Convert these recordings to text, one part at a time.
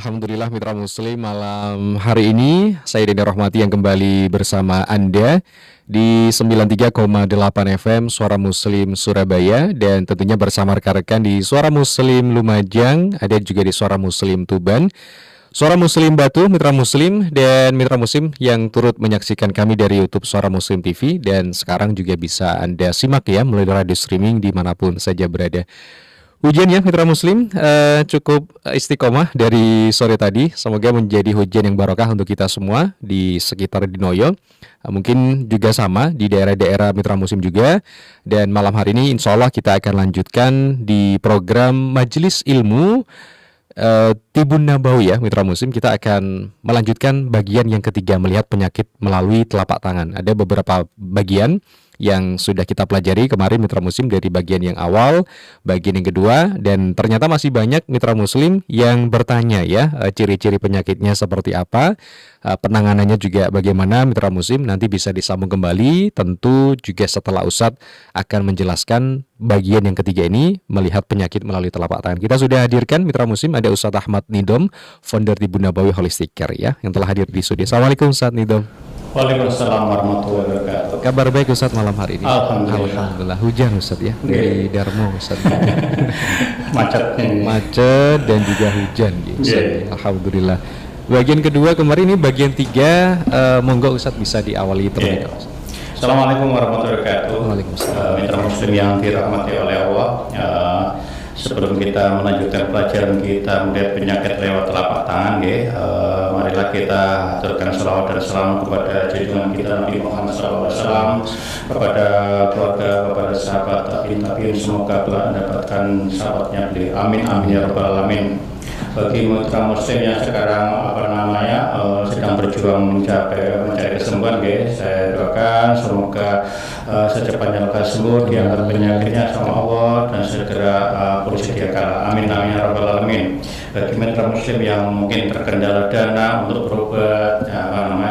Alhamdulillah Mitra Muslim, malam hari ini saya Deni Rahmati yang kembali bersama Anda di 93,8 FM Suara Muslim Surabaya, dan tentunya bersama rekan-rekan di Suara Muslim Lumajang, ada juga di Suara Muslim Tuban, Suara Muslim Batu, Mitra Muslim, dan Mitra Muslim yang turut menyaksikan kami dari YouTube Suara Muslim TV, dan sekarang juga bisa Anda simak ya melalui radio streaming dimanapun saja berada. Hujan ya Mitra Muslim, cukup istiqomah dari sore tadi. Semoga menjadi hujan yang barokah untuk kita semua di sekitar Dinoyo. Mungkin juga sama di daerah-daerah Mitra Muslim juga. Dan malam hari ini insya Allah kita akan lanjutkan di program Majelis Ilmu Tibun Nabawi ya Mitra Muslim. Kita akan melanjutkan bagian yang ketiga, melihat penyakit melalui telapak tangan. Ada beberapa bagian yang sudah kita pelajari kemarin Mitra Muslim, dari bagian yang awal, bagian yang kedua, dan ternyata masih banyak Mitra Muslim yang bertanya ya, ciri-ciri penyakitnya seperti apa, penanganannya juga bagaimana Mitra Muslim. Nanti bisa disambung kembali tentu juga setelah Ustadz akan menjelaskan bagian yang ketiga ini, melihat penyakit melalui telapak tangan. Kita sudah hadirkan Mitra Muslim, ada Ustadz Ahmad Nidom, founder Tibun Nabawi Holistic Care ya, yang telah hadir di studio. Assalamualaikum Ustadz Nidom. Waalaikumsalam warahmatullahi wabarakatuh. Kabar baik Ustadz malam hari ini? Alhamdulillah. Hujan Ustadz ya, dari Darmo Ustadz. Macet dan juga hujan gitu. Alhamdulillah. Bagian kedua kemarin, ini bagian tiga, monggo Ustadz bisa diawali terlebih dahulu. Assalamualaikum warahmatullahi wabarakatuh. Waalaikumsalam. Mitra Muslim yang dirahmati oleh Allah. Sebelum kita melanjutkan pelajaran kita melihat penyakit lewat telapak tangan, marilah kita aturkan salawat dan salam kepada junjungan kita Nabi Muhammad SAW, kepada keluarga, kepada sahabat, tabiin, semoga telah mendapatkan sahabatnya beliau. Amin amin ya rabbal alamin. Bagi mitra muslim yang sekarang sedang berjuang mencari kesembuhan, saya doakan semoga secepatnya lekas sembuh, diangkat penyakitnya sama Allah, dan segera pulih sedia kala. Amin amin ya rabbal alamin. Bagi mitra muslim yang mungkin terkendala dana untuk berobat,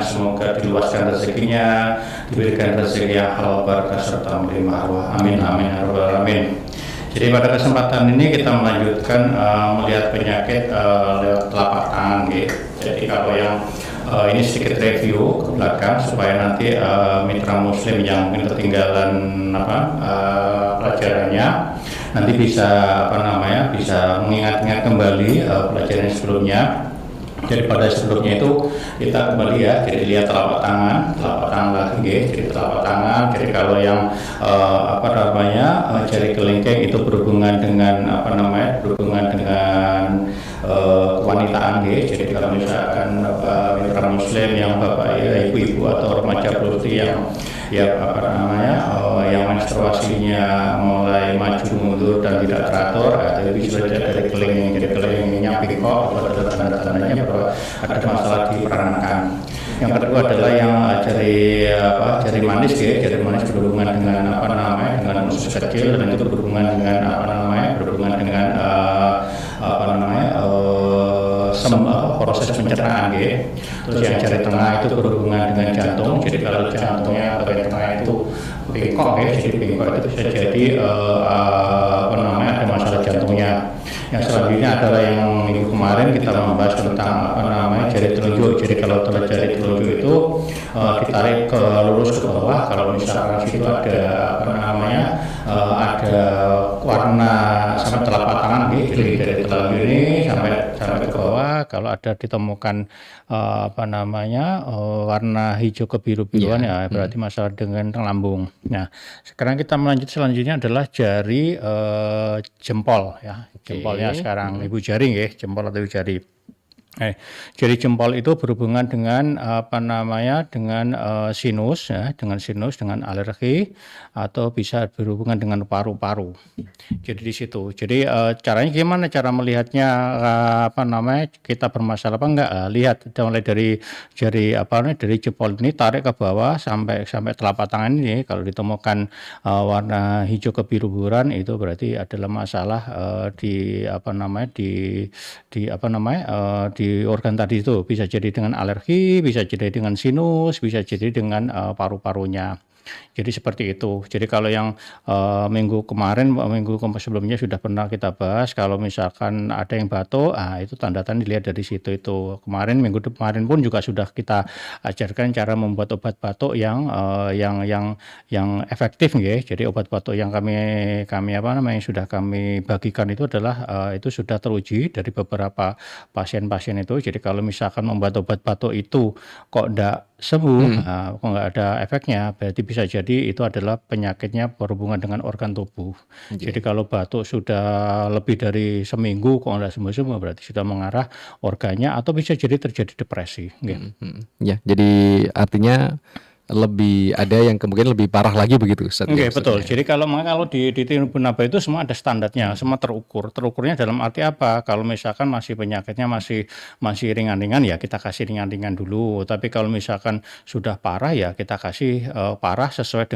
semoga diluaskan rezekinya, diberikan rezeki yang halal, barakah serta menerima arwah. Amin amin ya rabbal alamin. Jadi pada kesempatan ini kita melanjutkan melihat penyakit lewat telapak tangan. Jadi kalau yang ini sedikit review ke belakang supaya nanti mitra muslim yang mungkin ketinggalan pelajarannya nanti bisa bisa mengingat-ingat kembali pelajaran sebelumnya. Jadi pada sebelumnya itu kita kembali ya, jadi lihat telapak tangan lagi, jadi telapak tangan. Jadi kalau yang jari kelingking itu berhubungan dengan kewanitaan. Jadi kalau misalkan mitra muslim yang bapak ya, ibu-ibu atau remaja berarti yang yang menstruasinya mulai maju mundur dan tidak teratur, itu bisa dari kelingking. Jadi kelingkingnya bengkok, adalah tanda-tandanya bahwa ada masalah di peranakan. Yang kedua adalah yang jari manis, jari manis berhubungan dengan dengan usus kecil, dan itu berhubungan dengan proses pencernaan. Terus yang jari tengah itu berhubungan dengan jantung. Jadi kalau jantungnya atau yang tengah itu bengkok, jadi bengkok itu bisa jadi ada masalah jantungnya. Yang selanjutnya adalah yang minggu kemarin kita membahas tentang jari telunjuk. Jadi kalau jari telunjuk itu ditarik ke lurus ke bawah, kalau misalkan situ ada ada warna sampai telapak tangan, jadi dari telunjuk ini sampai ke bawah, kalau ada ditemukan warna hijau kebiru-biruan ya berarti masalah dengan lambung. Nah, sekarang kita selanjutnya adalah jari jempol ya. Jempolnya sekarang ibu jari, jempol atau ibu jari. Jari jempol itu berhubungan dengan dengan sinus ya, dengan alergi, atau bisa berhubungan dengan paru-paru. Jadi di situ. Jadi caranya gimana cara melihatnya, kita bermasalah apa enggak? Lihat mulai dari jari dari jempol ini, tarik ke bawah sampai telapak tangan ini. Kalau ditemukan warna hijau kebiru-biruan, itu berarti adalah masalah di organ tadi itu. Bisa jadi dengan alergi, bisa jadi dengan sinus, bisa jadi dengan paru-parunya. Jadi seperti itu. Jadi kalau yang minggu kemarin, minggu sebelumnya sudah pernah kita bahas. Kalau misalkan ada yang batuk, itu tanda-tanda dilihat dari situ itu. Minggu kemarin pun juga sudah kita ajarkan cara membuat obat batuk yang efektif, nggih. Jadi obat batuk yang kami apa namanya sudah kami bagikan itu adalah itu sudah teruji dari beberapa pasien-pasien itu. Jadi kalau misalkan membuat obat batuk itu kok enggak sembuh, kok nggak ada efeknya, berarti bisa jadi itu adalah penyakitnya berhubungan dengan organ tubuh. Jadi Oke. kalau batuk sudah lebih dari seminggu kok nggak sembuh-sembuh, berarti sudah mengarah organnya atau bisa jadi terjadi depresi. Nggih. Ya, jadi artinya lebih ada yang kemungkinan lebih parah lagi begitu Ustaz ya Oke, betul. maksudnya? Jadi kalau di Tribun Naba itu semua ada standarnya, semua terukur. Terukurnya dalam arti apa? Kalau misalkan masih penyakitnya masih ringan-ringan ya kita kasih ringan-ringan dulu. Tapi kalau misalkan sudah parah ya kita kasih parah sesuai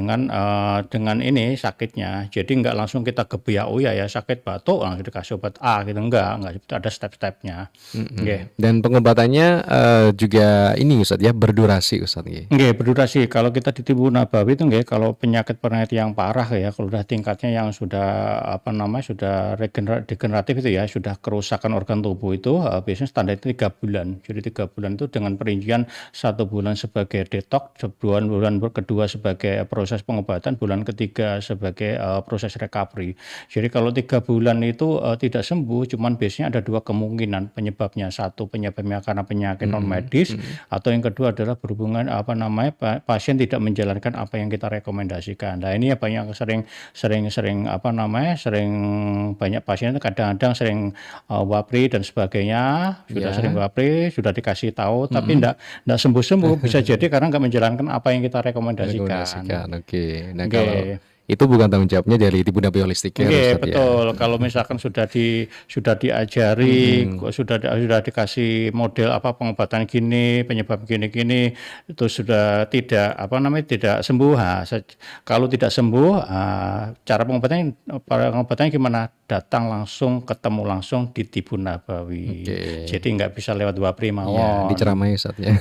dengan ini sakitnya. Jadi nggak langsung kita gebiak, oh ya sakit batuk langsung dikasih obat A gitu, enggak ada step-stepnya. Oke. Dan pengobatannya juga ini Ustaz ya berdurasi Ustaz ya. Nggih, berdurasi. Kalau kita di Tribun Nabawi itu nggih, kalau penyakit yang parah ya, kalau udah tingkatnya yang sudah apa namanya, sudah degeneratif itu ya, sudah kerusakan organ tubuh itu biasanya standar itu 3 bulan. Jadi 3 bulan itu dengan perincian 1 bulan sebagai detox, bulan kedua sebagai proses pengobatan, bulan ketiga sebagai proses recovery. Jadi kalau 3 bulan itu tidak sembuh, cuman biasanya ada 2 kemungkinan penyebabnya. Satu penyebabnya karena penyakit non medis, atau yang kedua adalah berhubungan apa namanya pasien tidak menjalankan apa yang kita rekomendasikan. Nah ini ya banyak sering apa namanya banyak pasien itu kadang-kadang sering wapri dan sebagainya, sudah sering Ya. wapri, sudah dikasih tahu tapi enggak sembuh-sembuh, bisa jadi karena enggak menjalankan apa yang kita rekomendasikan. Rekomendasikan. Oke. Nah, kalau Oke. itu bukan tanggung jawabnya dari Tribun Nabawi Holistic Care Oke, Ustaz ya. betul. Kalau misalkan sudah diajari, sudah dikasih model apa pengobatan gini, penyebab gini-gini, itu sudah tidak sembuh. Kalau tidak sembuh, cara pengobatannya gimana? Datang langsung, ketemu langsung di Tribun Nabawi. Oke. Jadi nggak bisa lewat wapri Iya, mawon. diceramai Ustaz ya.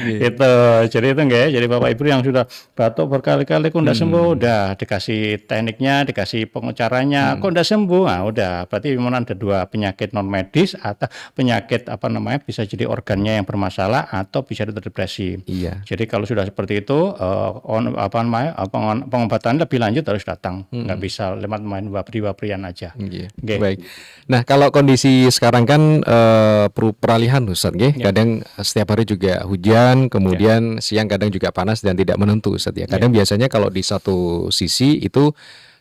Iya. Itu, jadi itu enggak ya. Jadi Bapak Ibu yang sudah batuk berkali-kali kok enggak sembuh, udah dikasih tekniknya, dikasih pengecaranya, kok enggak sembuh. Nah, udah berarti memang ada 2 penyakit non medis atau penyakit apa namanya bisa jadi organnya yang bermasalah atau bisa depresi. Iya. Jadi kalau sudah seperti itu pengobatan lebih lanjut harus datang. Nggak bisa lewat main wapri-waprian aja. Iya. Oke. Baik. Nah, kalau kondisi sekarang kan peralihan Ustaz nggih. Kadang setiap hari juga hujan, kemudian siang kadang juga panas dan tidak menentu Ustaz ya. Kadang biasanya kalau di satu sisi itu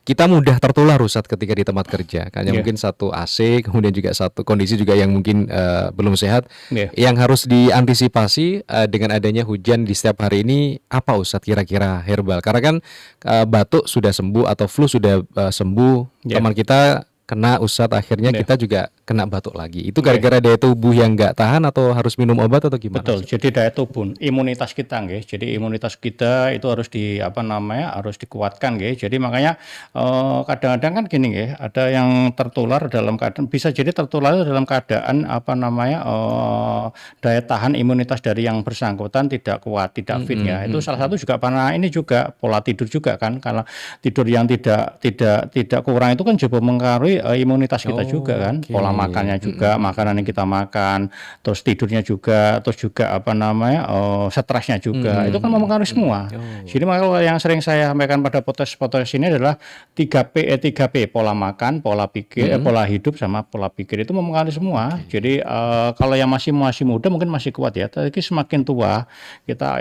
kita mudah tertular Ustaz ketika di tempat kerja. Karena mungkin satu AC, kemudian juga satu kondisi juga yang mungkin belum sehat. Yang harus diantisipasi dengan adanya hujan di setiap hari ini apa Ustaz kira-kira herbal? Karena kan batuk sudah sembuh atau flu sudah sembuh, teman kita kena Ustadz akhirnya kita juga kena batuk lagi. Itu gara-gara daya tubuh yang nggak tahan atau harus minum obat atau gimana? Betul. Jadi daya tubuh, imunitas kita nggih. Jadi imunitas kita itu harus harus dikuatkan nggih. Jadi makanya kadang-kadang kan gini nggih, ada yang tertular dalam keadaan bisa jadi tertular dalam keadaan daya tahan imunitas dari yang bersangkutan tidak kuat, tidak fit ya. Itu salah satu juga karena ini juga pola tidur juga kan. Kalau tidur yang tidak kurang itu kan juga mempengaruhi imunitas kita juga kan, pola makannya juga, makanan yang kita makan, terus tidurnya juga, terus juga stresnya juga, itu kan mempengaruhi semua. Jadi makanya yang sering saya sampaikan pada podcast ini adalah 3P, pola makan, pola pikir, pola hidup sama pola pikir itu mempengaruhi semua. Jadi kalau yang masih muda mungkin masih kuat ya, tapi semakin tua kita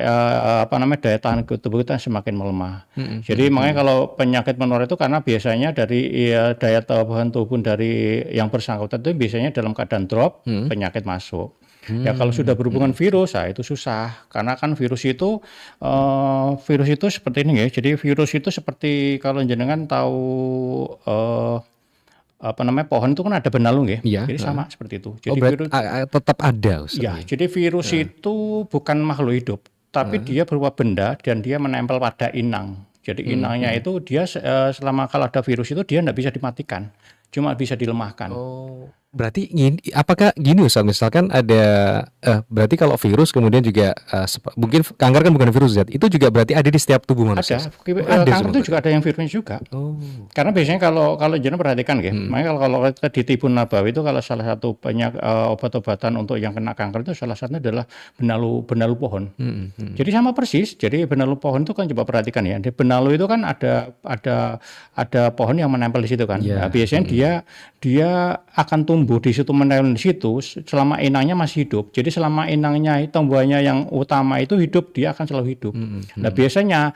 daya tahan tubuh kita semakin melemah. Jadi makanya kalau penyakit menular itu karena biasanya dari daya tahan tubuh dari yang bersangkutan itu biasanya dalam keadaan drop, penyakit masuk. Ya kalau sudah berhubungan virus, itu susah karena kan virus itu seperti ini ya. Jadi virus itu seperti kalau jenengan tahu pohon itu kan ada benalu ya. Jadi sama seperti itu. Jadi virus tetap ada Ustaz. Ya, jadi virus itu bukan makhluk hidup, tapi dia berupa benda dan dia menempel pada inang. Jadi inangnya itu dia selama kalau ada virus itu dia tidak bisa dimatikan, cuma bisa dilemahkan. Berarti apakah gini Ustaz, misalkan ada berarti kalau virus kemudian juga mungkin kanker kan bukan virus Zat, itu juga berarti ada di setiap tubuh manusia. Ada, Ada kanker semua itu berarti. juga ada yang virusnya juga. Oh. Karena biasanya kalau jenengan perhatikan ya, makanya kalau kita di Tibun Nabawi itu kalau salah satu banyak obat-obatan untuk yang kena kanker itu salah satunya adalah benalu pohon. Jadi sama persis. Jadi benalu pohon itu kan coba perhatikan ya. Di benalu itu kan ada pohon yang menempel di situ kan. Yeah. Nah, biasanya dia akan tumbuh di situ, menempel di situ selama inangnya masih hidup. Jadi selama inangnya tumbuhannya yang utama itu hidup, dia akan selalu hidup. Nah, biasanya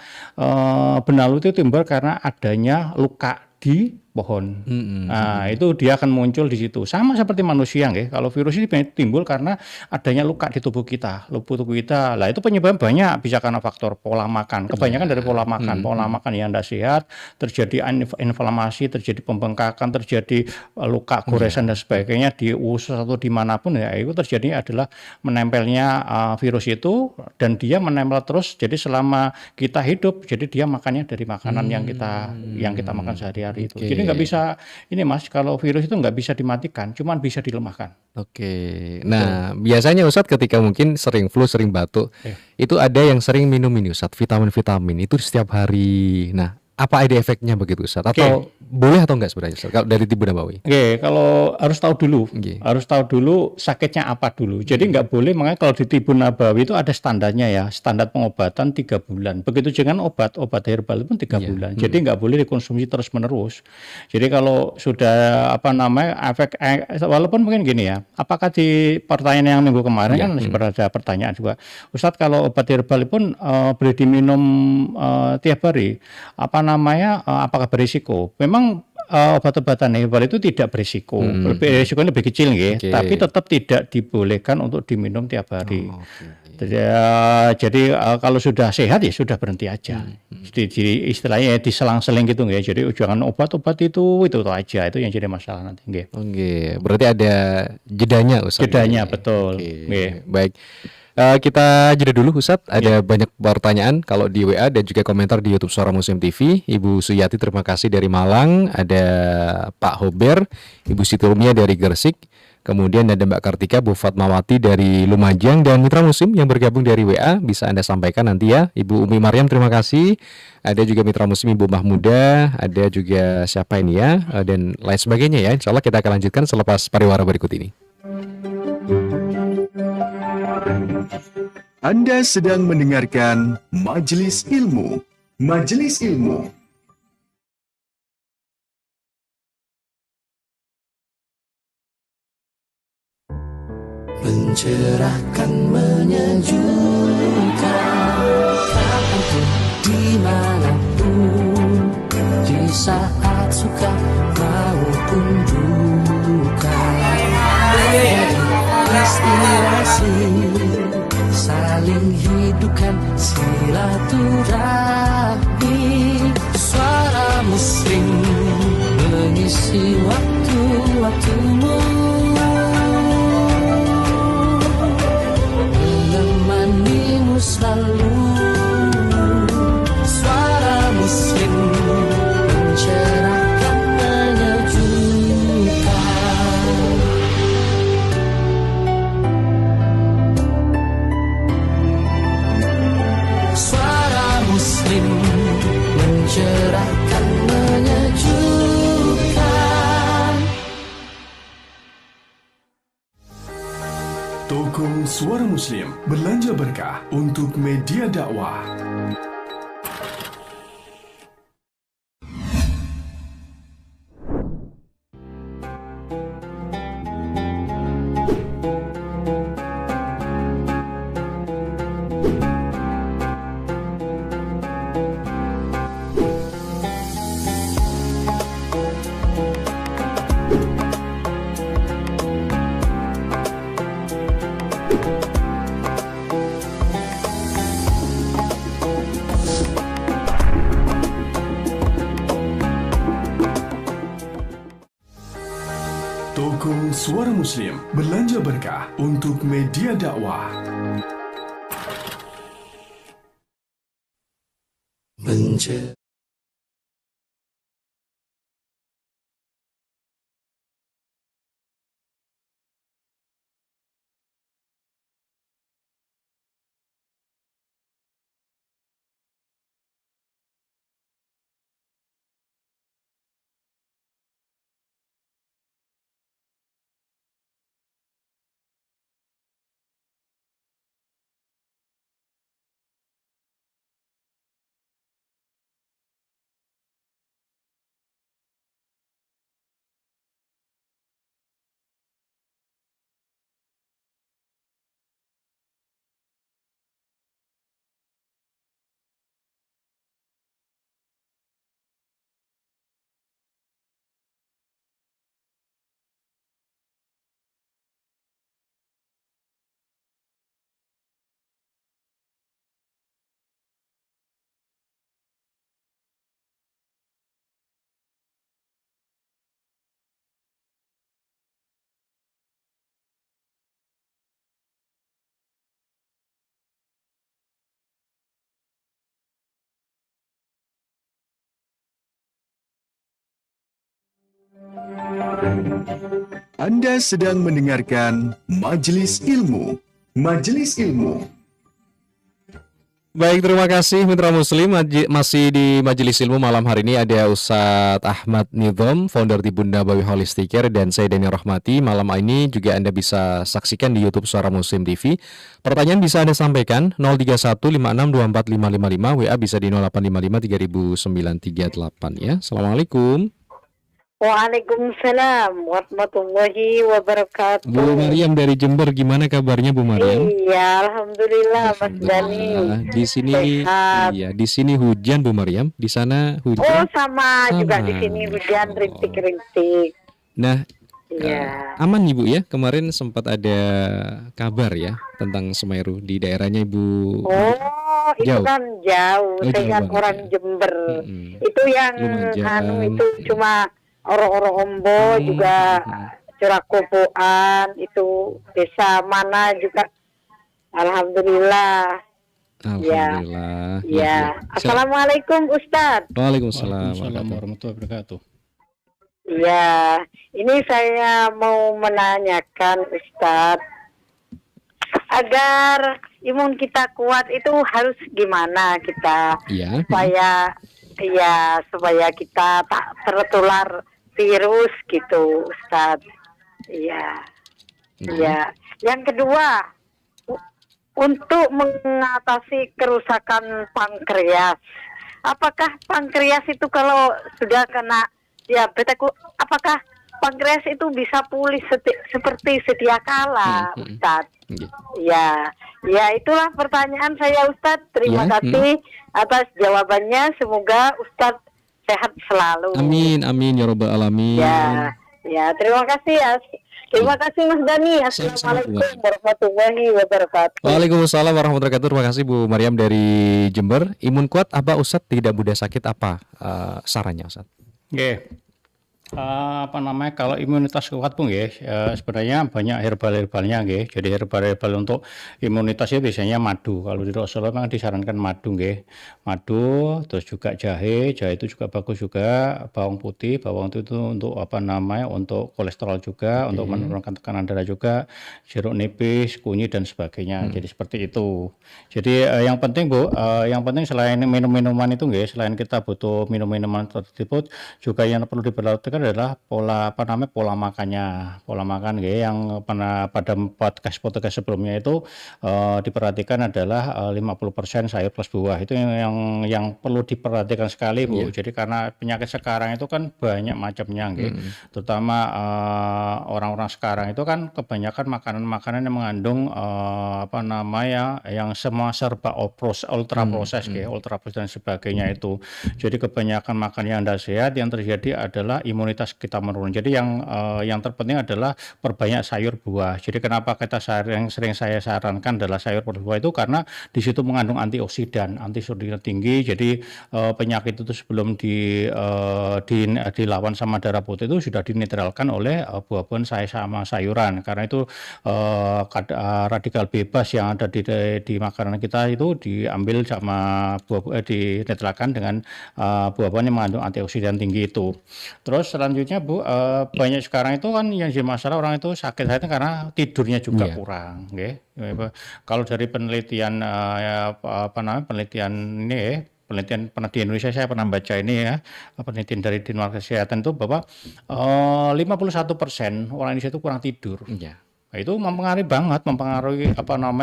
benalu itu timbul karena adanya luka di pohon. Nah, itu dia akan muncul di situ. Sama seperti manusia ya. Kalau virus ini timbul karena adanya luka di tubuh kita. Lah itu penyebabnya banyak, bisa karena faktor pola makan. Kebanyakan dari pola makan. Pola makan yang tidak sehat, terjadi inflamasi, terjadi pembengkakan, terjadi luka goresan dan sebagainya di usus atau dimanapun ya, itu terjadi adalah menempelnya virus itu, dan dia menempel terus. Jadi selama kita hidup, jadi dia makannya dari makanan yang kita makan sehari-hari itu. Jadi nggak bisa ini Mas, kalau virus itu nggak bisa dimatikan, cuman bisa dilemahkan. Oke. Nah, biasanya Ustadz ketika mungkin sering flu, sering batuk, itu ada yang sering minum ini Ustadz, vitamin-vitamin itu setiap hari. Nah, apa ada efeknya begitu Ustadz? Atau boleh atau enggak sebenarnya Ustadz, kalau dari Tibun Nabawi? Kalau harus tahu dulu sakitnya apa dulu. Jadi nggak boleh, makanya kalau di Tibun Nabawi itu ada standarnya ya, standar pengobatan 3 bulan. Begitu dengan obat herbal pun 3 bulan. Jadi nggak boleh dikonsumsi terus menerus. Jadi kalau sudah efek walaupun mungkin gini ya, apakah di pertanyaan yang minggu kemarin kan masih ada pertanyaan juga, Ustadz kalau obat herbal pun boleh diminum tiap hari, apakah berisiko? Memang obat-obatan herbal itu tidak berisiko, berisikonya lebih kecil tapi tetap tidak dibolehkan untuk diminum tiap hari. Jadi kalau sudah sehat ya sudah berhenti aja. Jadi istilahnya diselang-seling gitu Jadi jangan obat-obat itu aja, itu yang jadi masalah nanti Berarti ada jedanya Ustadz. Jedanya betul. Baik. Kita jeda dulu Ustadz, ada banyak pertanyaan kalau di WA dan juga komentar di YouTube Suara Muslim TV. Ibu Suyati terima kasih dari Malang, ada Pak Hober, Ibu Siti Rumia dari Gresik, kemudian ada Mbak Kartika, Bu Fatmawati dari Lumajang, dan Mitra Muslim yang bergabung dari WA bisa Anda sampaikan nanti ya. Ibu Umi Maryam terima kasih, ada juga Mitra Muslim Ibu Mahmuda, ada juga siapa ini ya, dan lain sebagainya ya. Insya Allah kita akan lanjutkan selepas pariwara berikut ini. Anda sedang mendengarkan Majelis Ilmu. Majelis Ilmu. Mencerahkan, menyejukkan, kapanpun, dimanapun, di saat suka maupun duka. Berinspirasi, saling hidupkan silaturahmi. Suara Muslim mengisi waktu-waktumu, menemanimu selalu. Suara Muslim mencerahkan, menyejukkan. Suara Muslim mencerahkan, menyejukkan. Toko Suara Muslim belanja berkah untuk media dakwah. Toko Suara Muslim belanja berkah untuk media dakwah. Anda sedang mendengarkan Majelis Ilmu. Majelis Ilmu. Baik, terima kasih Mitra Muslim. Masih di Majelis Ilmu malam hari ini ada Ustadz Ahmad Nidhom, founder di Bunda Bawi Holistic Care, dan saya Dani Rahmati. Malam ini juga Anda bisa saksikan di YouTube Suara Muslim TV. Pertanyaan bisa Anda sampaikan 03156245555, WA bisa di 0855 ya. Assalamualaikum. Waalaikumsalam warahmatullahi wabarakatuh. Bu Mariam dari Jember, gimana kabarnya Bu Mariam? Iya, alhamdulillah Mas Dani. Di sini Sehat. iya, di sini hujan Bu Mariam, di sana Oh, hujan. sama juga Sama. di sini hujan rintik-rintik. Nah, Iya. aman Ibu ya, kemarin sempat ada kabar ya tentang Semeru di daerahnya Ibu. Oh, itu Jauh. kan jauh. Oh, Saya jauh kan banget orang ya. Jember. Mm-mm. Itu yang Lumajang. itu cuma orang-orang Ombo juga Curah Koboan itu desa mana juga. Alhamdulillah. Alhamdulillah. Ya. Assalamualaikum Ustadz. Waalaikumsalam. Waalaikumsalam warahmatullahi wabarakatuh. Ya, ini saya mau menanyakan Ustadz, agar imun kita kuat itu harus gimana kita Iya. supaya kita tak tertular virus gitu, Ustadz. Iya, iya. Yang kedua, untuk mengatasi kerusakan pankreas, apakah pankreas itu kalau sudah kena diabetes, apakah pankreas itu bisa pulih seperti sedia kala, Ustadz? Iya. Ya itulah pertanyaan saya, Ustadz. Terima Ya, kasih atas jawabannya. Semoga Ustadz sehat selalu. Amin, amin ya robbal alamin. Ya, terima kasih ya. Terima kasih Mas Dani. Sama-sama, Bu. Assalamualaikum warahmatullahi wabarakatuh. Waalaikumsalam warahmatullahi wabarakatuh. Terima kasih Bu Mariam dari Jember. Imun kuat apa Ustadz, tidak mudah sakit apa sarannya Ustadz? Oke. Kalau imunitas kuat pun sebenarnya banyak herbal-herbalnya nggih. Jadi herbal-herbal untuk imunitasnya biasanya madu. Kalau di Rasulullah memang disarankan madu nggih. Madu, terus juga jahe itu juga bagus juga. Bawang putih, bawang itu untuk untuk kolesterol juga, untuk menurunkan tekanan darah juga. Jeruk nipis, kunyit dan sebagainya. Jadi seperti itu. Jadi yang penting Bu, yang penting selain minum-minuman itu nggih, selain kita butuh minum-minuman tersebut, juga yang perlu diperhatikan adalah pola makannya, pola makan yang pernah pada podcast sebelumnya itu diperhatikan adalah 50% sayur plus buah. Itu yang perlu diperhatikan sekali Bu. Jadi karena penyakit sekarang itu kan banyak macamnya terutama orang-orang sekarang itu kan kebanyakan makanan-makanan yang mengandung yang semua serba ultra proses ultra proses dan sebagainya itu. Jadi kebanyakan makan yang tidak sehat, yang terjadi adalah imunitas kita menurun. Jadi yang terpenting adalah perbanyak sayur buah. Jadi kenapa yang sering saya sarankan adalah sayur buah itu karena di situ mengandung antioksidan tinggi. Jadi penyakit itu sebelum dilawan sama darah putih itu sudah dinetralkan oleh buah-buahan sama sayuran. Karena itu radikal bebas yang ada di makanan kita itu diambil sama dinetralkan dengan buah-buahan yang mengandung antioksidan tinggi itu. Terus selanjutnya Bu, banyak sekarang itu kan yang jadi masalah orang itu sakit karena tidurnya juga kurang, Kalau dari penelitian penelitian ini penelitian pernah di Indonesia saya pernah baca ini penelitian dari Dinas Kesehatan itu bahwa 51% orang Indonesia itu kurang tidur. Nah, itu mempengaruhi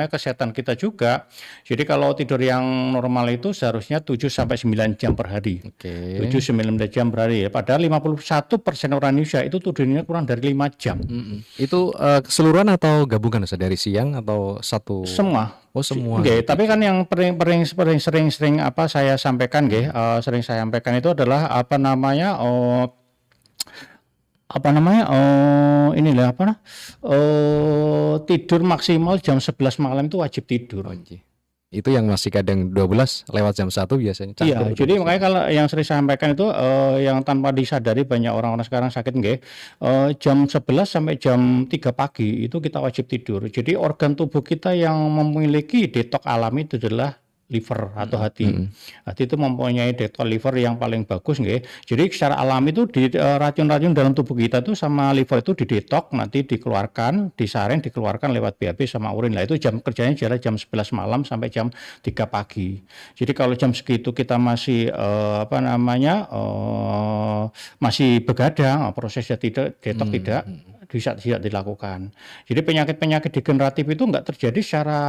kesehatan kita juga. Jadi kalau tidur yang normal itu seharusnya 7 sampai 9 jam per hari. 7-9 jam per hari. Padahal 51% orang Indonesia itu tidurnya kurang dari 5 jam. Itu keseluruhan atau gabungan Ustadz, dari siang atau satu? Semua. Oh, semua. Tapi kan yang sering saya sampaikan sering saya sampaikan itu adalah tidur maksimal jam 11 malam itu wajib tidur. Itu yang masih kadang 12 lewat jam 1 biasanya. Iya, jadi makanya kalau yang sering saya sampaikan itu yang tanpa disadari banyak orang-orang sekarang sakit jam 11 sampai jam 3 pagi itu kita wajib tidur. Jadi organ tubuh kita yang memiliki detok alami itu adalah liver atau hati. Hati itu mempunyai detol liver yang paling bagus nggih. Jadi secara alami itu racun-racun dalam tubuh kita tuh sama liver itu didetok, nanti dikeluarkan, disaring, dikeluarkan lewat BAB sama urin. Lah itu jam kerjanya adalah jam 11 malam sampai jam 3 pagi. Jadi kalau jam segitu kita masih masih begadang, prosesnya tidak detok tidak bisa tidak dilakukan. Jadi penyakit-penyakit degeneratif itu enggak terjadi secara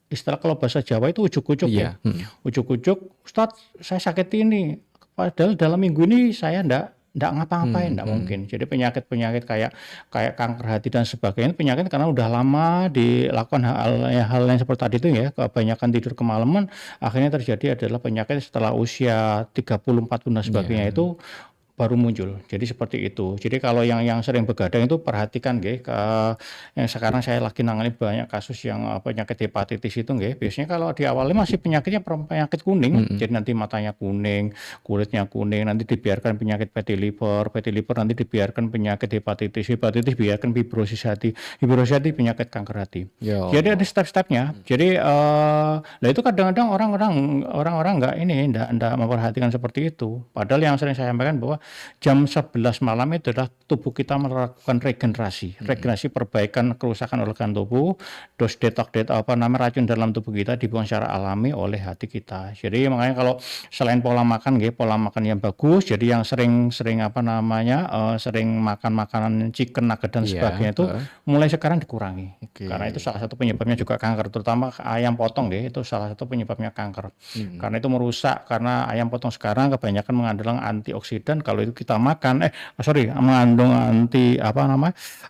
istilah kalau bahasa Jawa itu ujuk-ujuk ya. Ujuk-ujuk, Ustadz saya sakit ini, padahal dalam minggu ini saya enggak ngapa-ngapain, enggak mungkin. Jadi penyakit-penyakit kayak kanker hati dan sebagainya, penyakit karena udah lama dilakukan hal yang seperti tadi itu ya, kebanyakan tidur kemalaman, akhirnya terjadi adalah penyakit setelah usia 30, 40 dan sebagainya itu baru muncul. Jadi seperti itu. Jadi kalau yang sering begadang itu perhatikan nggih, yang sekarang saya lagi nangani banyak kasus yang penyakit hepatitis itu nggih. Biasanya kalau di awalnya masih penyakitnya penyakit kuning, jadi nanti matanya kuning, kulitnya kuning, nanti dibiarkan penyakit fatty liver nanti dibiarkan penyakit hepatitis biarkan fibrosis hati penyakit kanker hati. Jadi ada step-stepnya. Jadi lah itu kadang-kadang orang-orang enggak memperhatikan seperti itu. Padahal yang sering saya sampaikan bahwa jam 11 malam itu adalah tubuh kita melakukan regenerasi perbaikan kerusakan organ tubuh, racun dalam tubuh kita dibuang secara alami oleh hati kita. Jadi makanya kalau selain pola makan yang bagus, jadi yang sering makan makanan chicken nugget dan sebagainya itu mulai sekarang dikurangi. Karena itu salah satu penyebabnya juga kanker, terutama ayam potong itu salah satu penyebabnya kanker. Karena itu merusak, karena ayam potong sekarang kebanyakan mengandung antioksidan. Kalau itu kita makan mengandung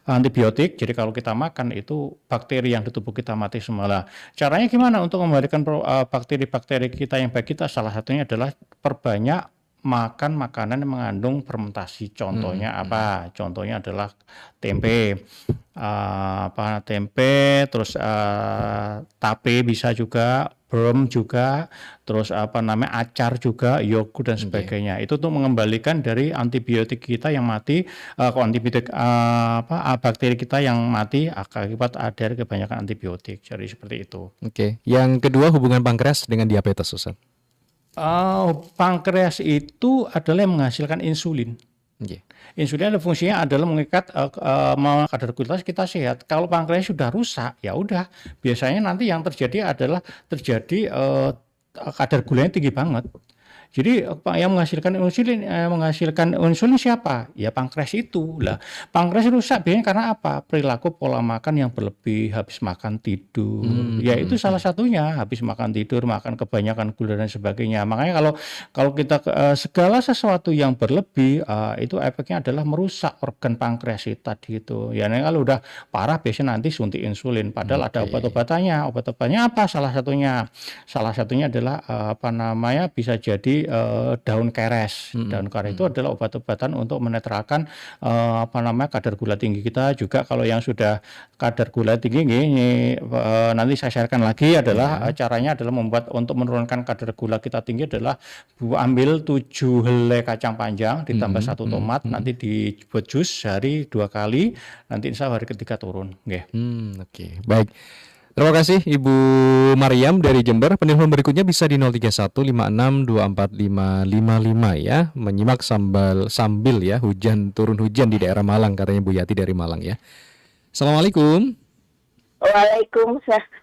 antibiotik. Jadi kalau kita makan itu bakteri yang di tubuh kita mati semua. Lah, caranya gimana untuk memberikan bakteri-bakteri kita yang baik kita? Salah satunya adalah perbanyak makan makanan yang mengandung fermentasi. Contohnya apa? Contohnya adalah tempe, terus tape bisa juga, brem juga, terus acar juga, yogurt dan sebagainya. Itu untuk mengembalikan dari antibiotik kita yang mati, bakteri kita yang mati akibat dari kebanyakan antibiotik. Jadi seperti itu. Yang kedua, hubungan pankreas dengan diabetes, Ustaz. Pankreas itu adalah yang menghasilkan insulin. Insulin ada fungsinya adalah mengikat kadar gula kita sehat. Kalau pankreas sudah rusak, ya udah. Biasanya nanti yang terjadi adalah kadar gulanya tinggi banget. Jadi yang menghasilkan insulin siapa? Ya pankreas itu. Lah, pankreas rusak biasanya karena apa? Perilaku pola makan yang berlebih, habis makan tidur. Ya itu salah satunya, habis makan tidur, makan kebanyakan gula dan sebagainya. Makanya kalau kita segala sesuatu yang berlebih itu efeknya adalah merusak organ pankreas tadi itu. Ya kalau udah parah biasanya nanti suntik insulin. Padahal ada obat-obatannya. Obat-obatnya apa? Salah satunya adalah bisa jadi daun keres. Daun keres itu adalah obat-obatan untuk menetralkan kadar gula tinggi kita. Juga kalau yang sudah kadar gula tinggi nanti saya sharekan lagi adalah caranya adalah untuk menurunkan kadar gula kita tinggi adalah ambil 7 helai kacang panjang ditambah 1 tomat, nanti dibuat jus sehari 2 kali, nanti insya Allah hari ketiga turun. Baik. Terima kasih Ibu Mariam dari Jember. Penelpon berikutnya bisa di 03156245555 ya. Menyimak sambil ya turun hujan di daerah Malang, katanya Bu Yati dari Malang ya. Assalamualaikum.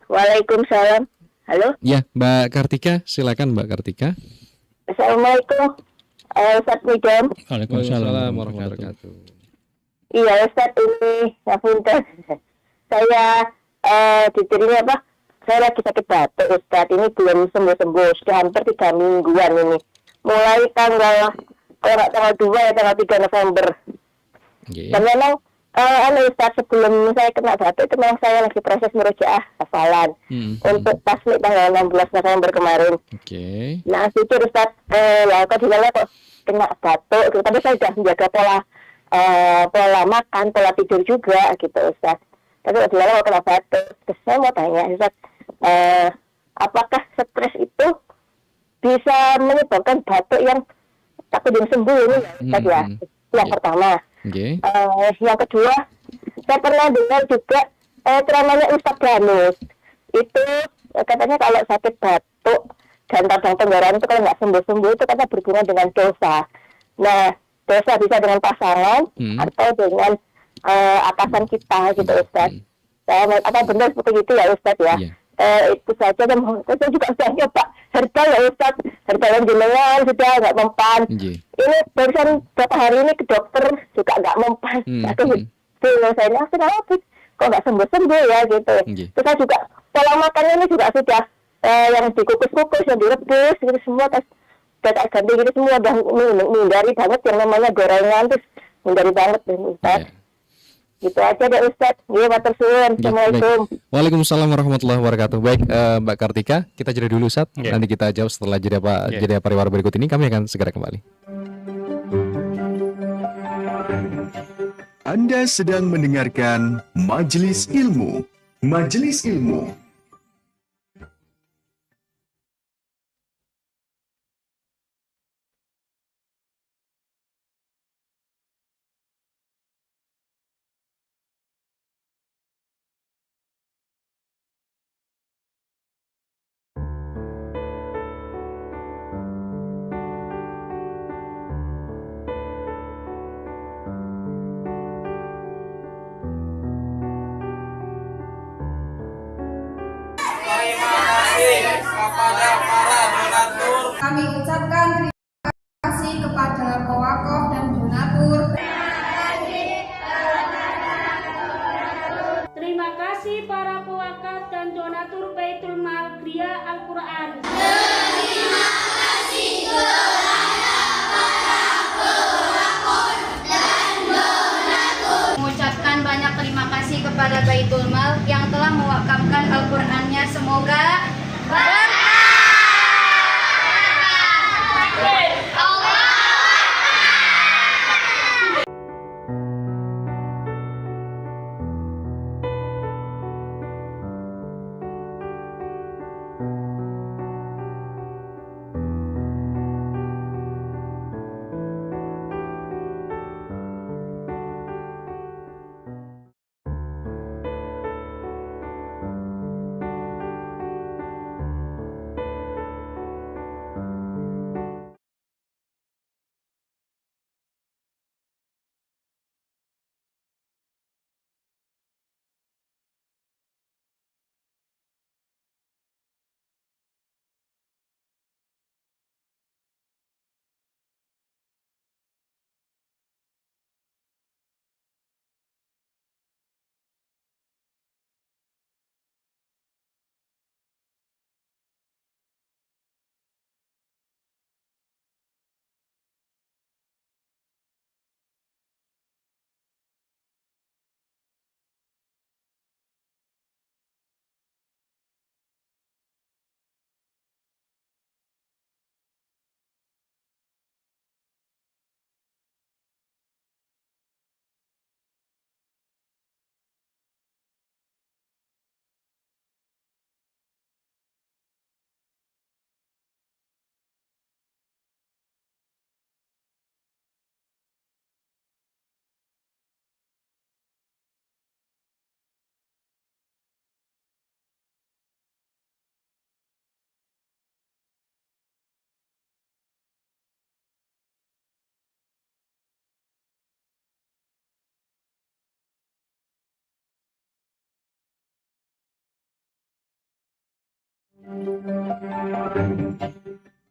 Waalaikumsalam. Halo? Ya, Mbak Kartika, silakan Mbak Kartika. Assalamualaikum. Ustaz Midam. Waalaikumsalam warahmatullahi wabarakatuh. Iya Ustaz, ini Punten. Saya diterima saya lagi sakit batuk Ustaz, ini belum sembuh-sembuh, sudah hampir 3 mingguan ini. Mulai tanggal 2 ya, tanggal 3 November. Dan memang Ustaz, sebelum saya kena batuk itu memang saya lagi proses merujaah hafalan untuk tasmik tanggal 16 November kemarin. Nah itu Ustaz, kok kena batuk, tapi saya sudah menjaga pola makan, pola tidur juga gitu Ustaz. Tapi kalau kena batuk, terus saya mau tanya Ustaz, apakah stres itu bisa menyebabkan batuk yang tak kunjung sembuh ini Ustaz ya? Yang pertama. Yang kedua, saya pernah dengar juga ceramahnya Ustaz Danus. Itu katanya kalau sakit batuk dan radang tenggorokan itu kalau nggak sembuh-sembuh itu karena berhubungan dengan dosa. Nah, dosa bisa dengan pasangan atau dengan atasan kita gitu Ustaz. Apa benar seperti itu ya Ustaz ya? Iya. Itu saja dan saya juga sudah nyoba herbal ya Ustaz, herbal yang jenengan sudah nggak mempan. Ini barusan beberapa hari ini ke dokter juga nggak mempan. Aduh, saya kenapa kok nggak sembuh-sembuh ya gitu. Terus saya juga pola makannya ini juga sudah yang dikukus-kukus, yang direbus gitu semua, terus udah tak ganti gitu semua, udah menghindari banget yang namanya gorengan, terus menghindari banget Ustaz. Gitu aja deh Ustaz. Iya, matur suwun. Assalamualaikum. Waalaikumsalam warahmatullahi wabarakatuh. Baik, Mbak Kartika, kita jeda dulu Ustaz. Nanti kita jawab setelah jeda pariwara berikut ini. Kami akan segera kembali. Anda sedang mendengarkan Majelis Ilmu. Majelis Ilmu. Kami ucapkan terima kasih kepada pewakaf dan donatur. Terima kasih para pewakaf dan donatur Baitul Mal Gria Al-Quran. Terima kasih kepada para pewakaf dan donatur. Mengucapkan banyak terima kasih kepada Baitul Mal yang telah mewakafkan Al-Qurannya. Semoga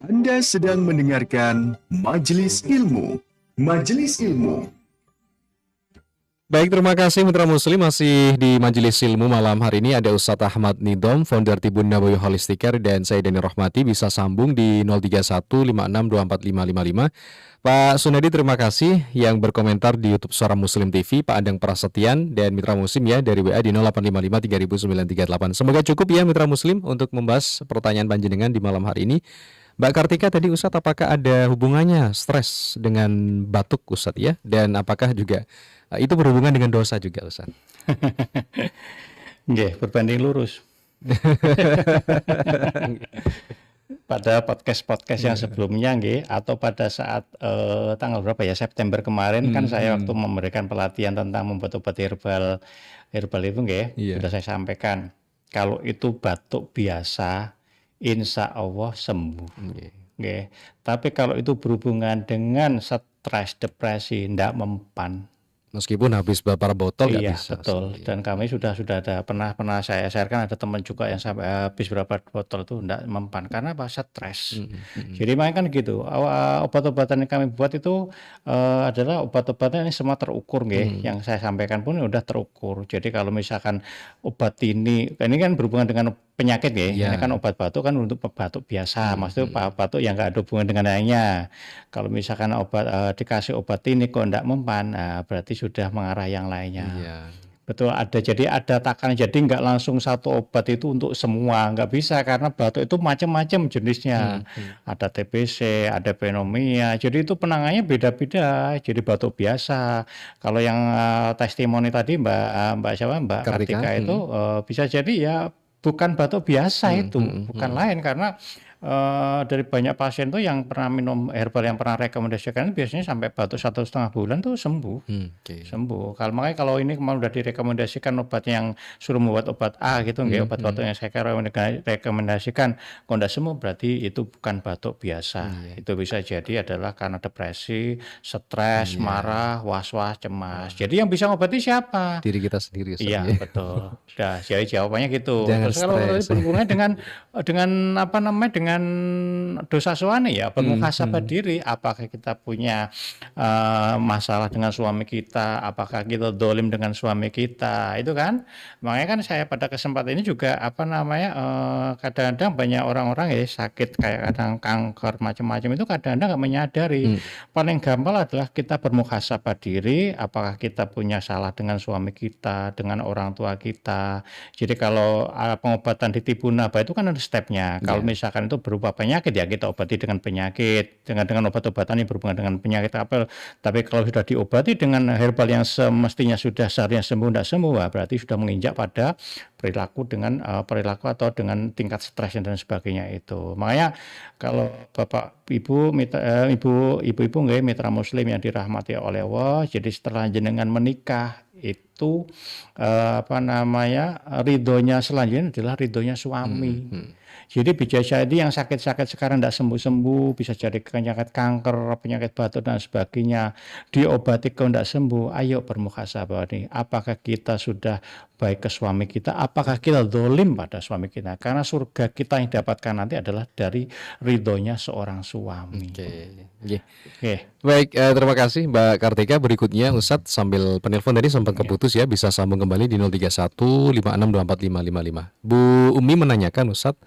Anda sedang mendengarkan Majelis Ilmu. Majelis Ilmu. Baik, terima kasih Mitra Muslim. Masih di Majelis Ilmu malam hari ini ada Ustadz Ahmad Nidom, founder Tibun Nabawi Holistic Care, dan saya Deni Rohmati. Bisa sambung di 03156245555. Pak Sunedi, terima kasih yang berkomentar di YouTube Suara Muslim TV. Pak Adang Prasetyan dan Mitra Muslim ya dari WA di 0855300938. Semoga cukup ya Mitra Muslim untuk membahas pertanyaan panjenengan di malam hari ini. Mbak Kartika tadi Ustadz, apakah ada hubungannya stres dengan batuk Ustadz ya? Dan apakah juga itu berhubungan dengan dosa juga Ustadz? Nggih, berbanding lurus. Pada podcast-podcast yang sebelumnya nggih, atau pada saat tanggal berapa ya, September kemarin kan saya waktu memberikan pelatihan tentang membuat obat herbal itu nggih, sudah saya sampaikan kalau itu batuk biasa insya Allah sembuh. Nggih. Nggih. Tapi kalau itu berhubungan dengan stres, depresi, ndak mempan. Meskipun habis beberapa botol nggak Iya bisa. betul. Dan kami sudah ada pernah saya sharekan, ada teman juga yang sampai habis berapa botol itu ndak mempan karena apa? Stres. Jadi makanya kan gitu. Obat-obatan yang kami buat itu adalah obat-obatan yang semua terukur nggih. Yang saya sampaikan pun udah terukur. Jadi kalau misalkan obat ini kan berhubungan dengan penyakit ya. Iya. Ini kan obat batuk kan untuk batuk biasa. Maksudnya batuk yang nggak ada hubungan dengan lainnya. Kalau misalkan dikasih obat ini kok ndak mempan, berarti sudah mengarah yang lainnya. Iya. Betul, jadi ada takaran, jadi nggak langsung satu obat itu untuk semua, nggak bisa karena batuk itu macam-macam jenisnya. Ada TBC, ada pneumonia, jadi itu penanganannya beda-beda. Jadi batuk biasa. Kalau yang testimoni tadi Mbak Kartika itu bisa jadi ya bukan batuk biasa itu, bukan lain karena dari banyak pasien tuh yang pernah minum herbal yang pernah rekomendasikan biasanya sampai batuk 1,5 bulan tuh sembuh. Sembuh. Makanya kalau ini kemarin udah direkomendasikan obat yang suruh membuat obat A gitu nggih, obat batuk yang saya rekomendasikan kalau enggak sembuh berarti itu bukan batuk biasa. Itu bisa jadi adalah karena depresi, stres, marah, was-was, cemas. Jadi yang bisa ngobati siapa? Diri kita sendiri. Iya, betul. Nah, jadi jawabannya gitu. Jangan Terus kalau berhubungan dengan apa namanya dengan dosa suami ya bermuhasabah diri, apakah kita punya masalah dengan suami kita, apakah kita dolim dengan suami kita, itu kan. Makanya kan saya pada kesempatan ini juga apa namanya kadang-kadang banyak orang-orang ya sakit kayak kadang kanker macam-macam itu kadang-kadang nggak menyadari. Paling gampang adalah kita bermuhasabah diri, apakah kita punya salah dengan suami kita, dengan orang tua kita. Jadi kalau pengobatan di Tibunaba itu kan ada stepnya. Kalau misalkan itu berupa penyakit ya kita obati dengan penyakit, dengan obat-obatan yang berhubungan dengan penyakit apa. Tapi kalau sudah diobati dengan herbal yang semestinya sudah seharusnya sembuh tidak sembuh, berarti sudah menginjak pada perilaku atau dengan tingkat stres dan sebagainya itu. Makanya kalau Bapak Ibu ibu-ibu nggih mitra muslim yang dirahmati oleh Allah, jadi setelah jenengan menikah itu ridhonya selanjutnya adalah ridhonya suami. Jadi bisa jadi yang sakit-sakit sekarang tidak sembuh-sembuh, bisa jadi penyakit kanker, penyakit batuk dan sebagainya, diobati kalau tidak sembuh, ayo bermuhasabah nih. Apakah kita sudah baik ke suami kita, apakah kita dolim pada suami kita? Karena surga kita yang dapatkan nanti adalah dari ridhonya seorang suami. Oke. Baik, terima kasih Mbak Kartika. Berikutnya Ustadz sambil penelpon tadi sempat keputus ya, bisa sambung kembali di 031 5624 555. Bu Umi menanyakan Ustadz,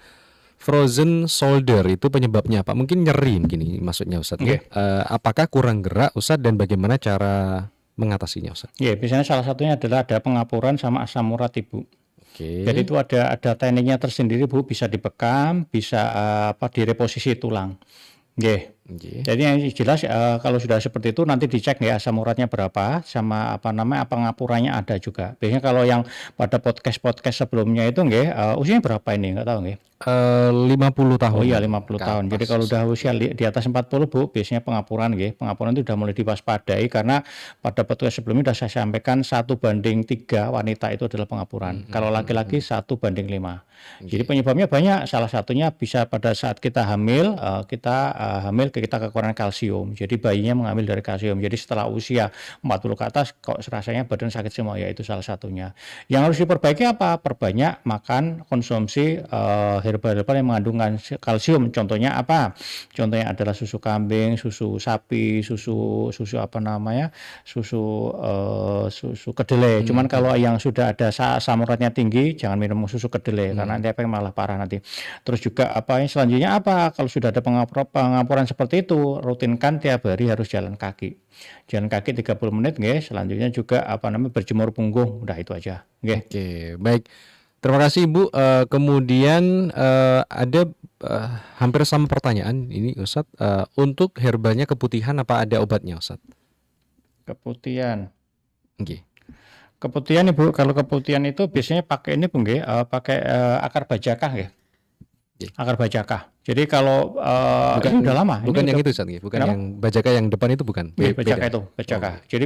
frozen shoulder itu penyebabnya apa? Mungkin nyeri gini maksudnya Ustadz. Apakah kurang gerak Ustadz dan bagaimana cara mengatasinya Ustadz? Ya, biasanya salah satunya adalah ada pengapuran sama asam urat Ibu. Jadi itu ada tekniknya tersendiri Bu, bisa dibekam, bisa direposisi tulang. Jadi yang jelas kalau sudah seperti itu nanti dicek ya asam uratnya berapa sama pengapurannya ada juga. Biasanya kalau yang pada podcast sebelumnya itu usianya berapa ini enggak tahu 50 tahun. Oh iya 50 tahun. Jadi kalau udah usia di atas 40 Bu, biasanya pengapuran Pengapuran itu sudah mulai diwaspadai karena pada podcast sebelumnya sudah saya sampaikan 1:3 wanita itu adalah pengapuran. Kalau laki-laki 1:5. Jadi penyebabnya banyak. Salah satunya bisa pada saat kita hamil, kita kekurangan kalsium. Jadi bayinya mengambil dari kalsium. Jadi setelah usia 40 ke atas kok rasanya badan sakit semua, ya itu salah satunya. Yang harus diperbaiki apa? Perbanyak makan konsumsi herbal-herbal yang mengandung kalsium. Contohnya apa? Contohnya adalah susu kambing, susu sapi, susu kedelai. Cuman kalau yang sudah ada asam uratnya tinggi, jangan minum susu kedelai karena nanti malah parah nanti. Terus juga selanjutnya apa? Kalau sudah ada pengapuran seperti itu, rutinkan tiap hari harus jalan kaki. Jalan kaki 30 menit Selanjutnya juga berjemur punggung. Udah itu aja. Oke, baik. Terima kasih Ibu. Kemudian ada hampir sama pertanyaan ini Ustadz. Untuk herbalnya keputihan apa ada obatnya Ustadz? Keputihan. Keputihan Ibu, kalau keputihan itu biasanya pakai ini Bu pakai akar bajakah Akar bajakah. Jadi kalau Bukan, ini udah lama, bukan ini yang udah, itu Ustaz, nggih. Bukan kenapa? yang bajaka yang depan itu bukan. Nggih, Beda. bajaka itu, bajaka. Oh. Jadi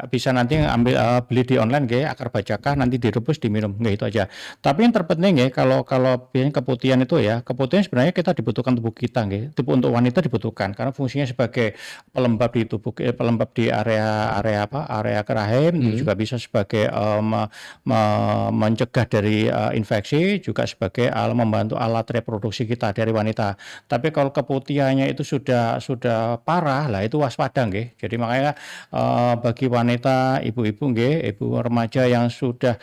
bisa nanti ambil beli di online nggih, akar bajaka nanti direbus diminum, nggih itu aja. Tapi yang terpenting nggih kalau biasanya keputihan itu ya, keputihan sebenarnya kita dibutuhkan tubuh kita nggih. Untuk wanita dibutuhkan karena fungsinya sebagai pelembab di tubuh, pelembab di area rahim, juga bisa sebagai mencegah dari infeksi, juga sebagai membantu alat reproduksi kita dari wanita. Tapi kalau keputihannya itu sudah parah lah, itu waspada nggih. Jadi makanya bagi wanita, ibu-ibu nggih, ibu remaja yang sudah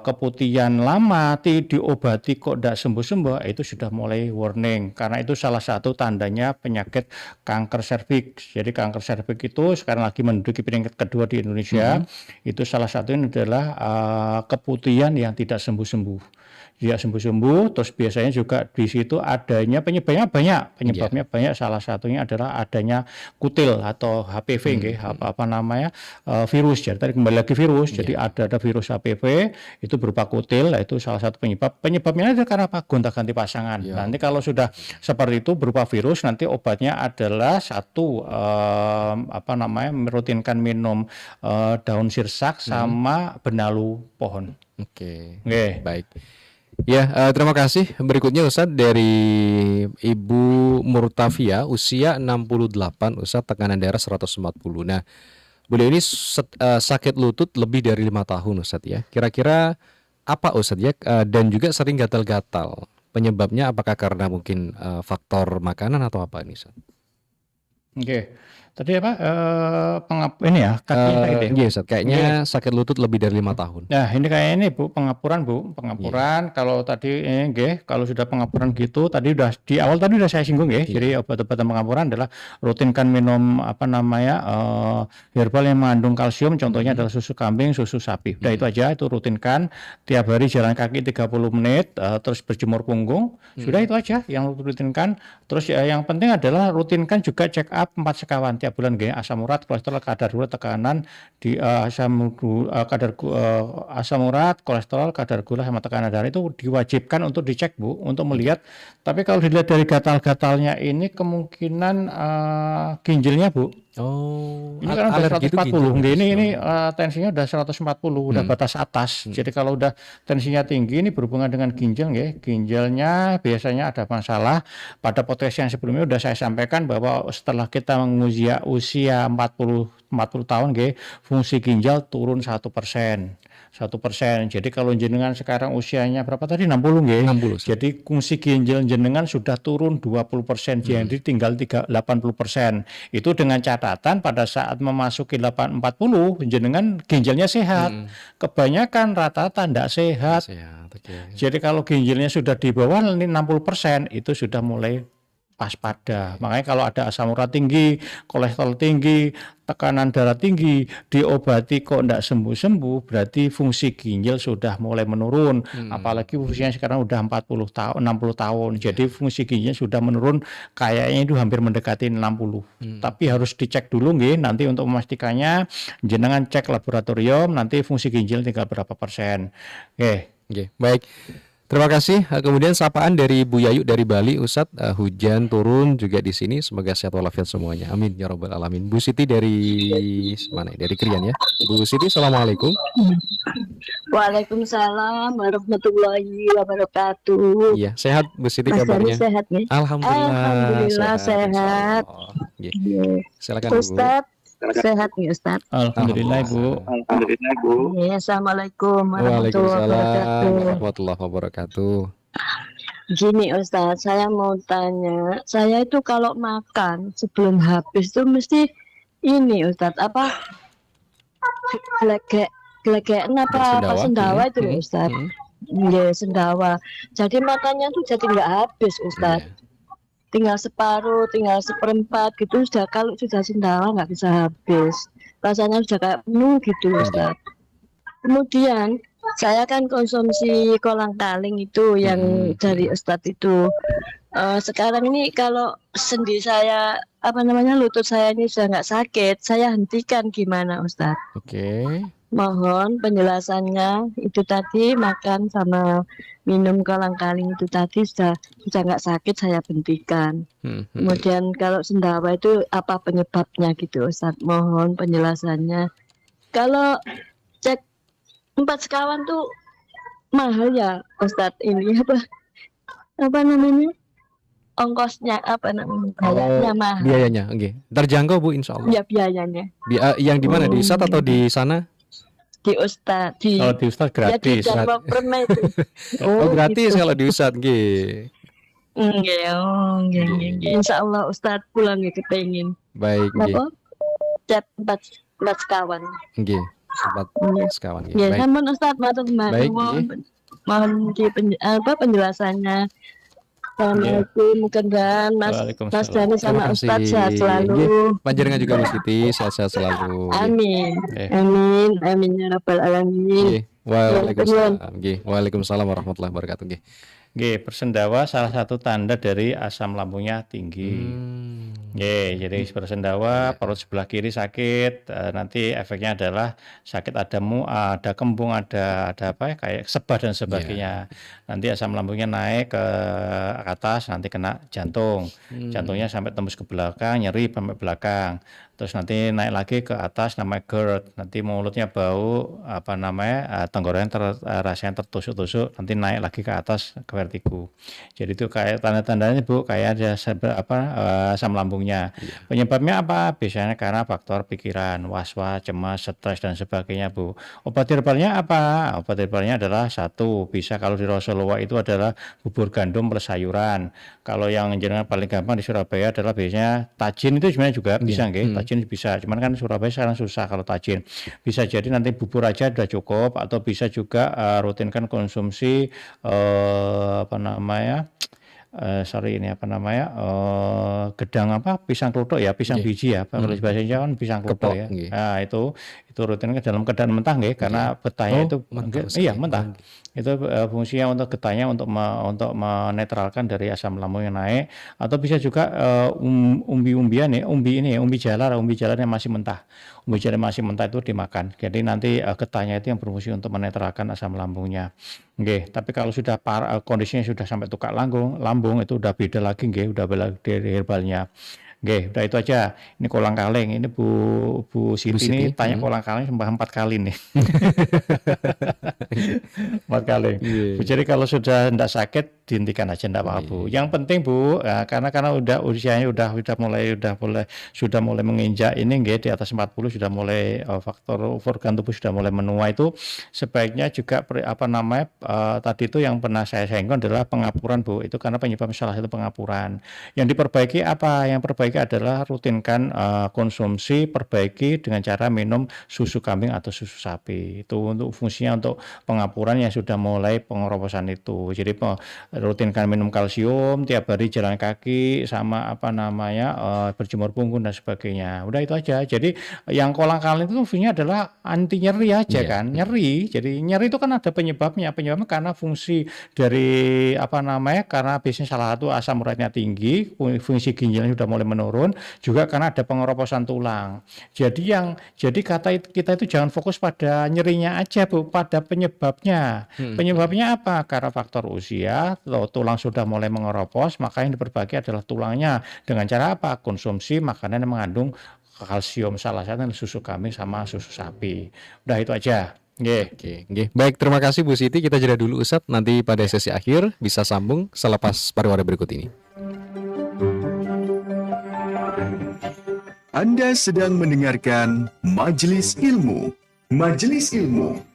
keputihan lama diobati kok tidak sembuh-sembuh, itu sudah mulai warning, karena itu salah satu tandanya penyakit kanker serviks. Jadi kanker serviks itu sekarang lagi menduduki peringkat kedua di Indonesia. Itu salah satunya adalah keputihan yang tidak sembuh-sembuh. Tidak sembuh-sembuh, terus biasanya juga di situ adanya penyebabnya banyak. Salah satunya adalah adanya kutil atau HPV nggih, virus. Jadi tadi kembali lagi virus. Jadi ada virus HPV itu berupa kutil, itu salah satu penyebab. Penyebabnya adalah karena apa? Gonta-ganti pasangan. Nanti kalau sudah seperti itu berupa virus, nanti obatnya adalah satu merutinkan minum daun sirsak sama benalu pohon. Oke. Nggih. Baik. Ya, terima kasih. Berikutnya Ustadz dari Ibu Murtafia, usia 68, Ustadz, tekanan darah 140. Nah, beliau ini sakit lutut lebih dari 5 tahun Ustadz ya. Kira-kira apa Ustadz ya? Dan juga sering gatal-gatal. Penyebabnya apakah karena mungkin faktor makanan atau apa ini Ustadz? Oke. Tadi apa ini ya kakinya sakit ya? Iya Ustadz, kayaknya sakit lutut lebih dari 5 tahun. Nah ini kayaknya ini Bu, pengapuran. Kalau tadi kalau sudah pengapuran gitu, tadi udah di awal tadi udah saya singgung ya. Jadi obat-obatan pengapuran adalah rutinkan minum herbal yang mengandung kalsium, contohnya adalah susu kambing, susu sapi. Udah itu aja, itu rutinkan tiap hari jalan kaki 30 menit, terus berjemur punggung. Sudah itu aja yang rutinkan. Terus yang penting adalah rutinkan juga check up 4 sekawan tiap bulan nggih, asam urat, kolesterol, kadar gula, tekanan di asam urat, kolesterol, kadar gula sama tekanan darah itu diwajibkan untuk dicek Bu, untuk melihat. Tapi kalau dilihat dari gatal-gatalnya ini kemungkinan ginjalnya Bu. Oh, ini kan udah 140. Ini tensinya udah 140, udah batas atas. Jadi kalau udah tensinya tinggi ini berhubungan dengan ginjal nggih. Ginjalnya biasanya ada masalah. Pada podcast yang sebelumnya udah saya sampaikan bahwa setelah kita mengusia usia 40 tahun nggih, fungsi ginjal turun 1%. Jadi kalau jenengan sekarang usianya berapa tadi? 60 nggih. 60. Jadi fungsi ginjal jenengan sudah turun 20%, jadi tinggal 80%. Itu dengan catatan pada saat memasuki 40 jenengan ginjalnya sehat. Kebanyakan rata-rata tidak sehat. Okay. Jadi kalau ginjalnya sudah di bawah 60% itu sudah mulai waspada. Makanya kalau ada asam urat tinggi, kolesterol tinggi, tekanan darah tinggi, diobati kok tidak sembuh-sembuh, berarti fungsi ginjal sudah mulai menurun. Apalagi usianya sekarang udah 40 tahun, 60 tahun. Jadi fungsi ginjal sudah menurun, kayaknya itu hampir mendekati 60. Tapi harus dicek dulu nggih, nanti untuk memastikannya jenengan cek laboratorium, nanti fungsi ginjal tinggal berapa persen. Oke, baik. Terima kasih. Kemudian sapaan dari Bu Yayu dari Bali, Ustadz. Hujan turun juga di sini. Semoga sehat walafiat semuanya. Amin ya robbal alamin. Bu Siti dari mana? Dari Krian ya. Bu Siti, assalamualaikum. Waalaikumsalam warahmatullahi wabarakatuh. Iya, sehat Bu Siti Mas kabarnya? sehat nih? Alhamdulillah sehat. Silakan Bu. Ustadz. Sehat nih Ustadz. Alhamdulillah Bu. Ya, assalamualaikum warahmatullahi wabarakatuh. Gini Ustadz, saya mau tanya, saya itu kalau makan sebelum habis itu mesti ini Ustadz gelegean apa sendawa itu Ustadz. Ya sendawa. Jadi makannya tuh jadi nggak habis Ustadz. Tinggal separuh, tinggal seperempat gitu sudah. Kalau sudah sendawa nggak bisa habis, rasanya sudah kayak penuh gitu Ustaz. Kemudian saya kan konsumsi kolang-kaling itu yang dari Ustadz itu. Sekarang ini kalau sendi saya lutut saya ini sudah nggak sakit, saya hentikan gimana Ustadz? Oke. mohon penjelasannya. Itu tadi makan sama minum kolang-kaling itu tadi sudah nggak sakit saya hentikan. Kemudian kalau sendawa itu apa penyebabnya gitu Ustaz? Mohon penjelasannya. Kalau cek 4 sekawan tuh mahal ya Ustaz, ini apa namanya, ongkosnya apa namanya, biayanya mahal. Biayanya, oke. Terjangkau Bu, insya Allah. Ya biayanya. Yang di mana, di Ustadz atau di sana? Di Ustadz. Di Ustadz gratis. Ya di Darwok Permai itu. Gratis gitu. kalau di Ustadz, nggih. Insya Allah Ustadz pulang ya kepengen. Baik, nggih. Cek 4 sekawan. Nggih. 4 sekawan. Ya, namun Ustadz matur mohon penjelasannya. Assalamualaikum, mudah-mudahan Mas Dani sama Ustadz sehat selalu. Panjenengan juga Bu Siti sehat-sehat selalu. Amin. Amin ya rabbal alamin. Waalaikumsalam warahmatullahi wabarakatuh. Bersendawa salah satu tanda dari asam lambungnya tinggi. Jadi bersendawa, perut sebelah kiri sakit, nanti efeknya adalah sakit, ada kembung, ada apa ya, kayak sebah dan sebagainya. Nanti asam lambungnya naik ke atas, nanti kena jantung. Jantungnya sampai tembus ke belakang, nyeri sampai belakang. Terus nanti naik lagi ke atas, namanya GERD. Nanti mulutnya bau, tenggorokan rasanya tertusuk-tusuk, nanti naik lagi ke atas ke vertigo. Jadi itu kayak tanda-tandanya Bu, kayak ada asam lambungnya. Penyebabnya apa? Biasanya karena faktor pikiran, was-was, cemas, stres dan sebagainya Bu. Obat herbalnya apa? Obat herbalnya adalah satu, bisa kalau di Rasulullah itu adalah bubur gandum plus sayuran. Kalau yang jenengan paling gampang di Surabaya adalah biasanya tajin, itu sebenarnya juga bisa tajin bisa, cuman kan Surabaya sekarang susah kalau tajin. Bisa jadi nanti bubur aja udah cukup, atau bisa juga rutinkan konsumsi gedang pisang kluthuk ya, pisang biji ya, kalau bahasa Jawa kan pisang kluthuk ya. Nah, itu rutin ke dalam keadaan mentah karena getahnya itu mentah. Itu fungsinya untuk getahnya untuk menetralkan dari asam lambung yang naik. Atau bisa juga umbi-umbian ya, umbi jalar yang masih mentah. Umbi jalar masih mentah itu dimakan. Jadi nanti getahnya itu yang berfungsi untuk menetralkan asam lambungnya. Tapi kalau sudah kondisinya sudah sampai tukak lambung itu udah beda lagi udah beda dari herbalnya. Udah itu aja. Ini kolang-kaling. Ini Bu Siti ini tanya kolang-kaling sampai 4 kali nih. 4 kali. Jadi kalau sudah tidak sakit dihentikan aja, tidak apa-apa Bu. Yang penting Bu, karena udah usianya sudah mulai menginjak ini di atas 40, sudah mulai faktor organ tubuh sudah mulai menua, itu sebaiknya juga tadi itu yang pernah saya singgung adalah pengapuran Bu. Itu karena penyebab salah satu pengapuran. Yang diperbaiki apa? Yang perbaiki adalah rutinkan konsumsi, perbaiki dengan cara minum susu kambing atau susu sapi. Itu untuk fungsinya untuk pengapuran yang sudah mulai pengeroposan itu. Jadi rutinkan minum kalsium, tiap hari jalan kaki, sama berjemur punggung dan sebagainya. Udah itu aja. Jadi yang kolang-kaling itu fungsinya adalah anti nyeri aja kan. Nyeri. Jadi nyeri itu kan ada penyebabnya. Penyebabnya karena fungsi dari karena biasanya salah satu asam uratnya tinggi, fungsi ginjalnya sudah mulai menurun, juga karena ada pengeroposan tulang. Jadi kata kita itu jangan fokus pada nyerinya aja Bu, pada penyebabnya. Penyebabnya apa? Karena faktor usia, tulang sudah mulai mengeropos, maka yang diperbaiki adalah tulangnya. Dengan cara apa? Konsumsi makanan yang mengandung kalsium, salah satunya susu kambing sama susu sapi. Udah itu aja. Baik, terima kasih Bu Siti. Kita jeda dulu Ustadz, nanti pada sesi akhir bisa sambung selepas pariwara berikut ini. Anda sedang mendengarkan Majelis Ilmu. Majelis Ilmu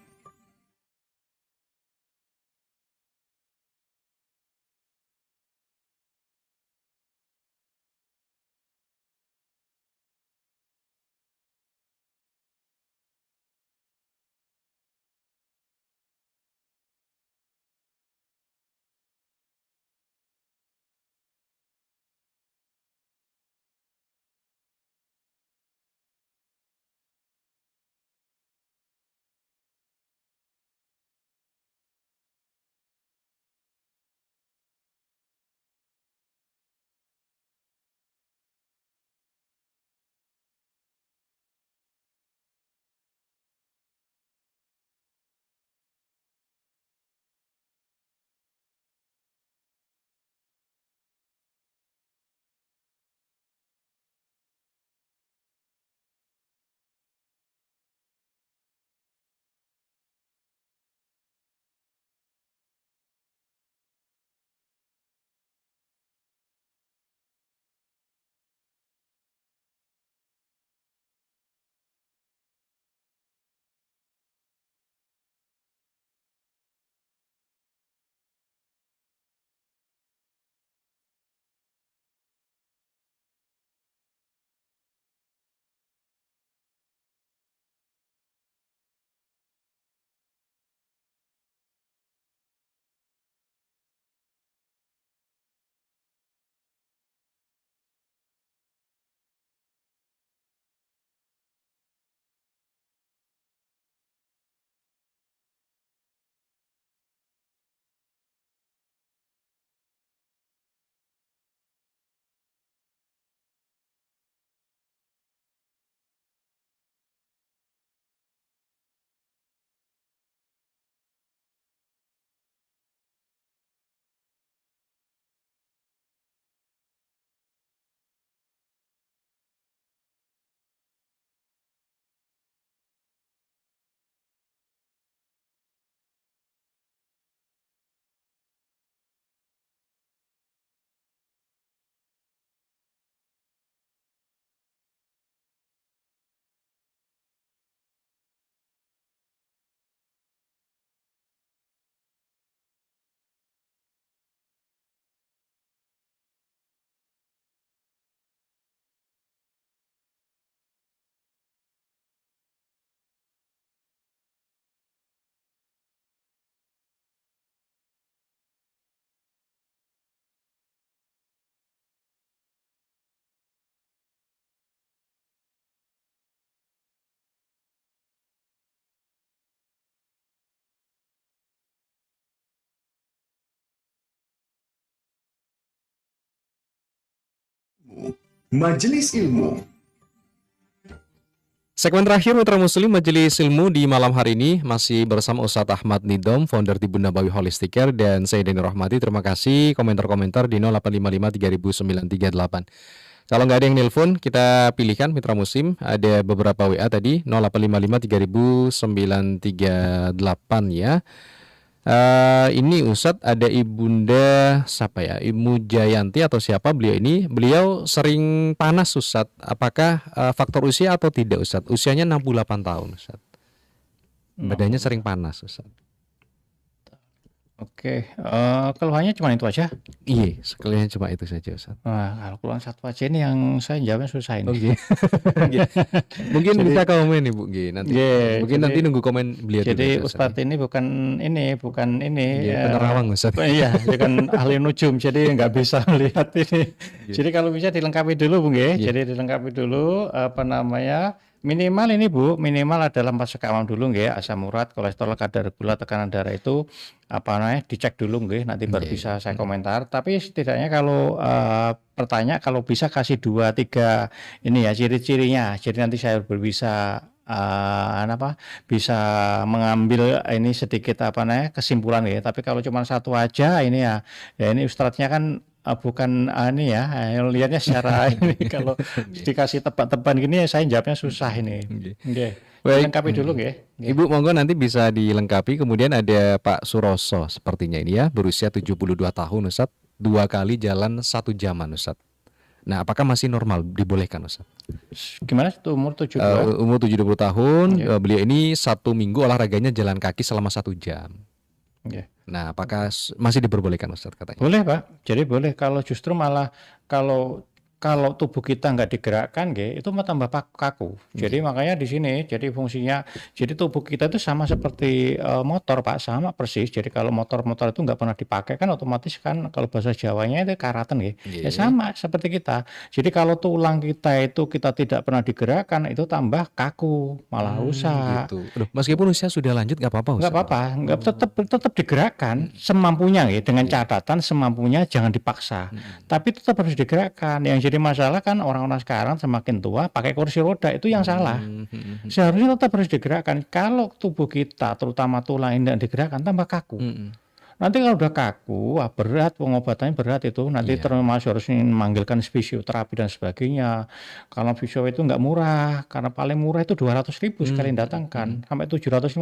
Majelis Ilmu. Segmen terakhir Mitra Muslim Majelis Ilmu di malam hari ini masih bersama Ustadz Ahmad Nidom, founder Tibun Nabawi Holistic Care, dan saya Deni Rahmati. Terima kasih komentar-komentar di 0855 300938. Kalau nggak ada yang nelpon, kita pilihkan Mitra Muslim. Ada beberapa WA tadi 0855 300938 ya. Ini Ustadz ada Ibunda siapa ya? Ibu Jayanti atau siapa beliau ini? Beliau sering panas Ustadz. Apakah faktor usia atau tidak Ustadz? Usianya 68 tahun Ustadz. Badannya sering panas Ustadz. Oke, keluhannya cuma itu aja? Iya, sekalian cuma itu saja Ustadz. Wah, kalau keluhan satu aja ini yang saya jawabnya susah ini. Oke. Mungkin Jadi- bisa komen nih Bu, nanti. Mungkin nanti nunggu komen beliau Jadi dulu, Ustadz ini bukan ini. penerawang Ustadz. Iya, dia kan ahli nujum, jadi nggak bisa melihat ini. Jadi kalau bisa dilengkapi dulu, Bung, ya. Jadi dilengkapi dulu minimal ini Bu, minimal adalah 4 sekawan dulu nggih, asam urat, kolesterol, kadar gula, tekanan darah itu dicek dulu nggih, nanti baru bisa saya komentar. Tapi setidaknya kalau pertanyaan kalau bisa kasih 2-3 ini ya ciri-cirinya. Jadi nanti saya bisa bisa mengambil ini sedikit kesimpulan ya. Tapi kalau cuma satu aja ini ya ini ustadznya kan bukan ini ya, lihatnya secara ini kalau dikasih tebak-tebakan gini ya saya jawabnya susah ini. Nggih. Baik. Lengkapi dulu nggih. Ibu monggo nanti bisa dilengkapi. Kemudian ada Pak Suroso sepertinya ini ya, berusia 72 tahun Ustadz, 2 kali jalan 1 jaman Ustadz. Nah, apakah masih normal dibolehkan Ustadz? Gimana itu umur 72? Umur 70 tahun, beliau ini 1 minggu olahraganya jalan kaki selama 1 jam. Nah, apakah masih diperbolehkan Ustadz katanya? Boleh Pak, jadi boleh. Kalau justru malah kalau tubuh kita nggak digerakkan, itu mah tambah kaku. Jadi makanya di sini, jadi fungsinya, jadi tubuh kita itu sama seperti motor Pak, sama persis. Jadi kalau motor itu nggak pernah dipakai kan otomatis kan kalau bahasa Jawanya itu karaten ya sama seperti kita. Jadi kalau tulang kita itu kita tidak pernah digerakkan, itu tambah kaku, malah rusak. Gitu. Aduh, meskipun usia sudah lanjut nggak apa-apa Ustadz? Nggak apa-apa, tetap digerakkan semampunya dengan catatan semampunya jangan dipaksa. Tapi tetap harus digerakkan. Yang jadi masalah kan orang-orang sekarang semakin tua pakai kursi roda, itu yang salah. Seharusnya tetap harus digerakkan. Kalau tubuh kita terutama tulang ini tidak digerakkan tambah kaku. Nanti kalau udah kaku, berat, pengobatannya berat itu nanti termasuk harus memanggilkan fisioterapi dan sebagainya. Kalau fisio itu nggak murah, karena paling murah itu 200.000 sekali datangkan, sampai 750.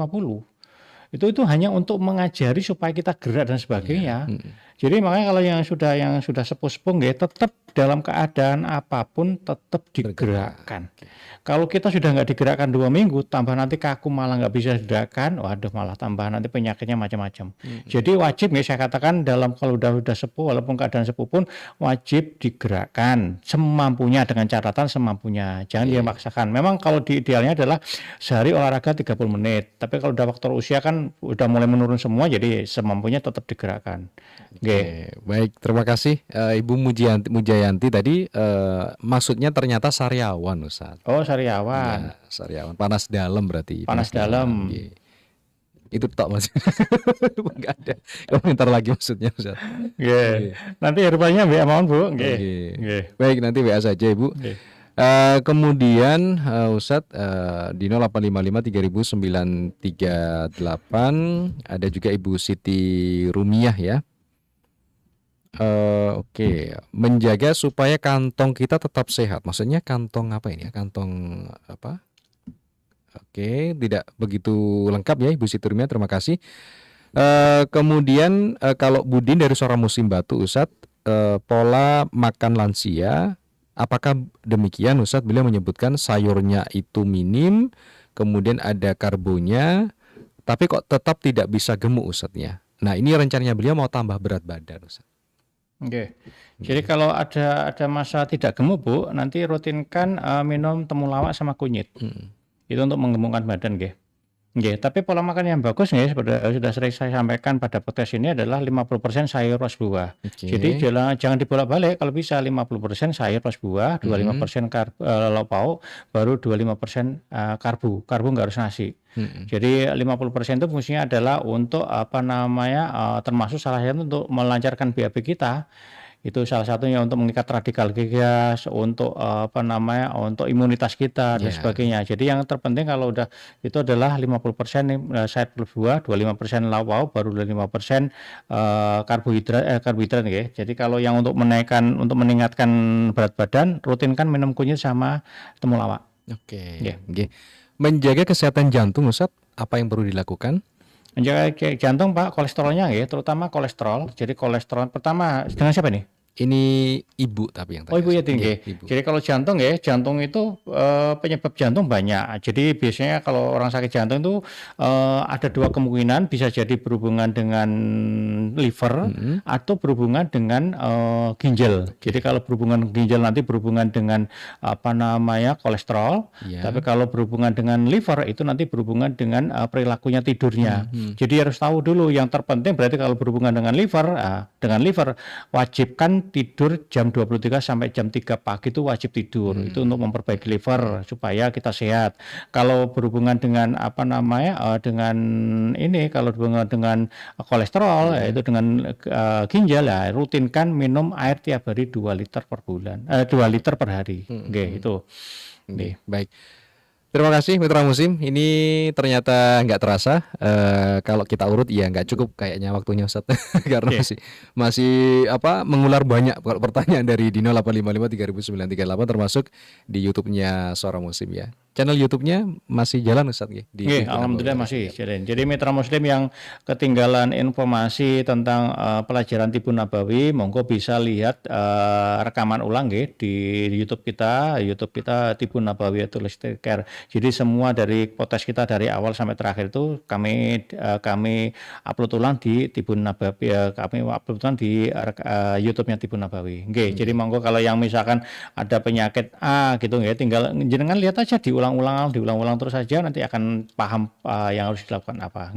Itu hanya untuk mengajari supaya kita gerak dan sebagainya. Jadi makanya kalau yang sudah sepuh-sepuh tetap dalam keadaan apapun tetap digerakkan. Kalau kita sudah nggak digerakkan 2 minggu, tambah nanti kaku malah nggak bisa digerakkan, waduh malah tambah nanti penyakitnya macam-macam. Jadi wajib saya katakan kalau udah sepuh, walaupun keadaan sepuh pun wajib digerakkan semampunya dengan catatan semampunya, jangan dimaksakan. Memang kalau idealnya adalah sehari olahraga 30 menit, tapi kalau udah faktor usia kan udah mulai menurun semua, jadi semampunya tetap digerakkan. Baik, terima kasih Ibu Mujayanti tadi maksudnya ternyata sariawan Ustaz. Oh, sariawan. Ya, sariawan. Panas dalam berarti. Panas dalam. Itu tok Mas. Enggak ada komentar lagi maksudnya Ustaz. Nanti rupanya WA mohon Bu. Baik, nanti WA saja Ibu. Kemudian Ustadz di 0855 300938 ada juga Ibu Siti Rumiah ya. Oke, menjaga supaya kantong kita tetap sehat. Maksudnya kantong apa ini ya? Kantong apa? Oke, tidak begitu lengkap ya Ibu Siti Rumiah, terima kasih. Kemudian kalau Budin dari Suara Muslim Batu Ustadz, pola makan lansia, apakah demikian Ustadz? Beliau menyebutkan sayurnya itu minim, kemudian ada karbonya, tapi kok tetap tidak bisa gemuk Ustadznya. Nah ini rencananya beliau mau tambah berat badan Ustadz. Jadi kalau ada masa tidak gemuk Bu, nanti rutinkan minum temulawak sama kunyit. Itu untuk menggemukkan badan tapi pola makan yang bagus sudah sering saya sampaikan pada podcast ini adalah 50% sayur plus buah. Jadi jangan dibolak-balik, kalau bisa 50% sayur plus buah, 25% lauk pauk, baru 25% karbo nggak harus nasi. Jadi 50% itu fungsinya adalah untuk termasuk salah satu untuk melancarkan BAB kita. Itu salah satunya untuk mengikat radikal gas, untuk untuk imunitas kita dan sebagainya. Jadi yang terpenting kalau udah itu adalah 50% sayur buah, 25% lauk, baru 5% karbohidrat ya. Jadi kalau yang untuk meningkatkan berat badan, rutinkan minum kunyit sama temulawak. Oke. Nggih. Menjaga kesehatan jantung Ustaz, apa yang perlu dilakukan? Menjaga jantung Pak, kolesterolnya ya, terutama kolesterol. Jadi kolesterol pertama dengan siapa nih? Ini ibu tapi yang tadi. Oh ibu ya tinggi. Ibu. Jadi kalau jantung ya, jantung itu penyebab jantung banyak. Jadi biasanya kalau orang sakit jantung itu ada dua kemungkinan, bisa jadi berhubungan dengan liver atau berhubungan dengan ginjal. Jadi kalau berhubungan ginjal nanti berhubungan dengan kolesterol. Tapi kalau berhubungan dengan liver itu nanti berhubungan dengan perilakunya tidurnya. Jadi harus tahu dulu yang terpenting berarti kalau berhubungan dengan liver wajibkan tidur jam 23 sampai jam 3 pagi itu wajib tidur. Itu untuk memperbaiki liver supaya kita sehat. Kalau berhubungan dengan dengan ini, kalau berhubungan dengan kolesterol yaitu dengan ginjal ya, rutinkan minum air tiap hari 2 liter per bulan. 2 liter per hari. Itu. Baik. Terima kasih Mitra Muslim. Ini ternyata nggak terasa. Kalau kita urut ya nggak cukup kayaknya waktunya Ustaz. Karena masih mengular banyak pertanyaan dari Dino 855 3938 termasuk di YouTube-nya Suara Muslim ya. Channel YouTube-nya masih jalan Ustaz ya? Alhamdulillah masih jalan. Jadi Mitra Muslim yang ketinggalan informasi tentang pelajaran Tibun Nabawi, monggo bisa lihat rekaman ulang di YouTube kita Tibun Nabawi Tulis Care. Jadi semua dari podcast kita dari awal sampai terakhir itu kami upload ulang di Tibun Nabawi, kami upload ulang di YouTube-nya Tibun Nabawi. Jadi monggo kalau yang misalkan ada penyakit gitu tinggal jenengan lihat aja diulang-ulang terus saja, nanti akan paham yang harus dilakukan apa.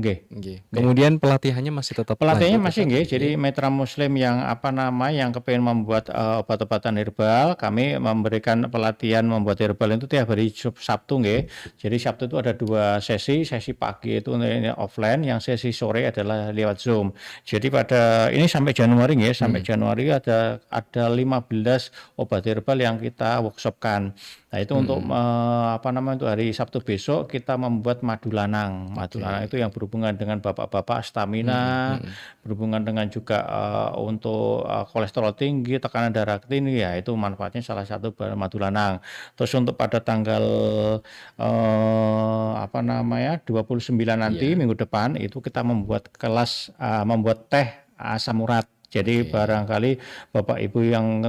Kemudian pelatihannya masih tetap masih Jadi Mitra Muslim yang yang kepengen membuat obat-obatan herbal, kami memberikan pelatihan membuat herbal itu tiap hari Sabtu Jadi Sabtu itu ada 2 sesi pagi itu ini offline, yang sesi sore adalah lewat Zoom. Jadi pada ini sampai Januari sampai Januari ada 15 obat herbal yang kita workshopkan. Nah itu untuk untuk hari Sabtu besok kita membuat madu lanang. Madu lanang itu yang berhubungan dengan bapak-bapak stamina, berhubungan dengan juga untuk kolesterol tinggi, tekanan darah tinggi ya, itu manfaatnya salah satu madu lanang. Terus untuk pada tanggal 29 nanti minggu depan itu kita membuat kelas membuat teh asam urat. Jadi barangkali Bapak Ibu yang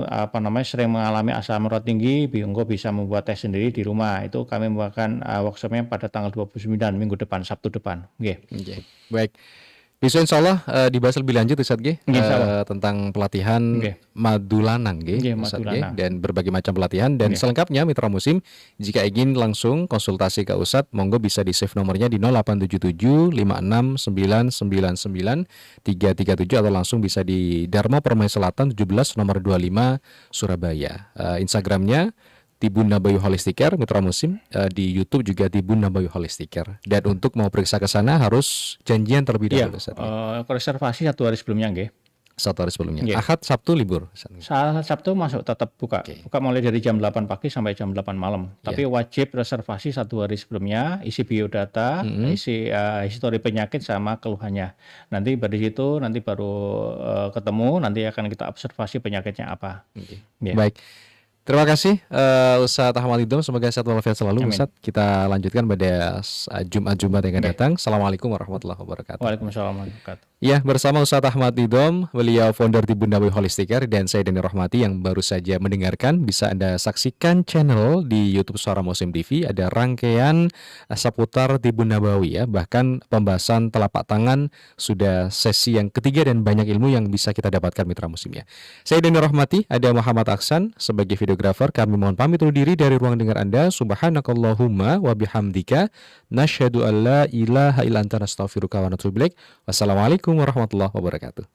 sering mengalami asam urat tinggi, Binggo bisa membuat teh sendiri di rumah. Itu kami membuatkan workshopnya pada tanggal 29 minggu depan, Sabtu depan. Baik. Bisa insya Allah dibahas lebih lanjut Ustaz tentang pelatihan madu lanang dan berbagai macam pelatihan. Dan selengkapnya Mitra Muslim, jika ingin langsung konsultasi ke Ustaz, monggo bisa di save nomornya di 0877 56999 337 atau langsung bisa di Dharma Permai Selatan 17 nomor 25 Surabaya. Instagramnya Tibun Nabawi Holistic Care, Mitra Muslim. Di YouTube juga Tibun Nabawi Holistic Care. Dan untuk mau periksa ke sana harus janjian terlebih dahulu. Reservasi 1 hari sebelumnya, 1 hari sebelumnya. Ahad, Sabtu libur. Sabtu masuk tetap buka. Buka mulai dari jam 8 pagi sampai jam 8 malam. Tapi wajib reservasi 1 hari sebelumnya, isi biodata, isi histori penyakit sama keluhannya. Nanti dari situ baru ketemu, nanti akan kita observasi penyakitnya apa. Baik. Terima kasih Ustaz Ahmad Idham, semoga sehat walafiat selalu. Ustaz, kita lanjutkan pada Jumat-Jumat yang akan datang. Assalamualaikum warahmatullahi wabarakatuh. Waalaikumsalam warahmatullahi wabarakatuh. Ya, bersama Ustaz Ahmad Idham, beliau founder Tibun Nabawi Holistic Care, dan saya Deni Rohmati yang baru saja mendengarkan. Bisa Anda saksikan channel di YouTube Suara Muslim TV, ada rangkaian seputar Tibun Nabawi ya, bahkan pembahasan telapak tangan sudah sesi yang ketiga dan banyak ilmu yang bisa kita dapatkan Mitra Muslim ya. Saya Deni Rohmati, ada Muhammad Aksan sebagai videografer. Kami mohon pamit undur diri dari ruang dengar Anda. Subhanakallahumma wa bihamdika nasyhadu an la ilaha illa anta nastaghfiruka wa natubu ilaik. Wassalamualaikum warahmatullahi wabarakatuh.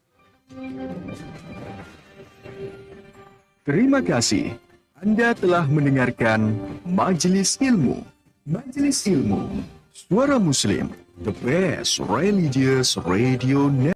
Terima kasih. Anda telah mendengarkan Majelis Ilmu. Majelis Ilmu, Suara Muslim, the best religious radio network.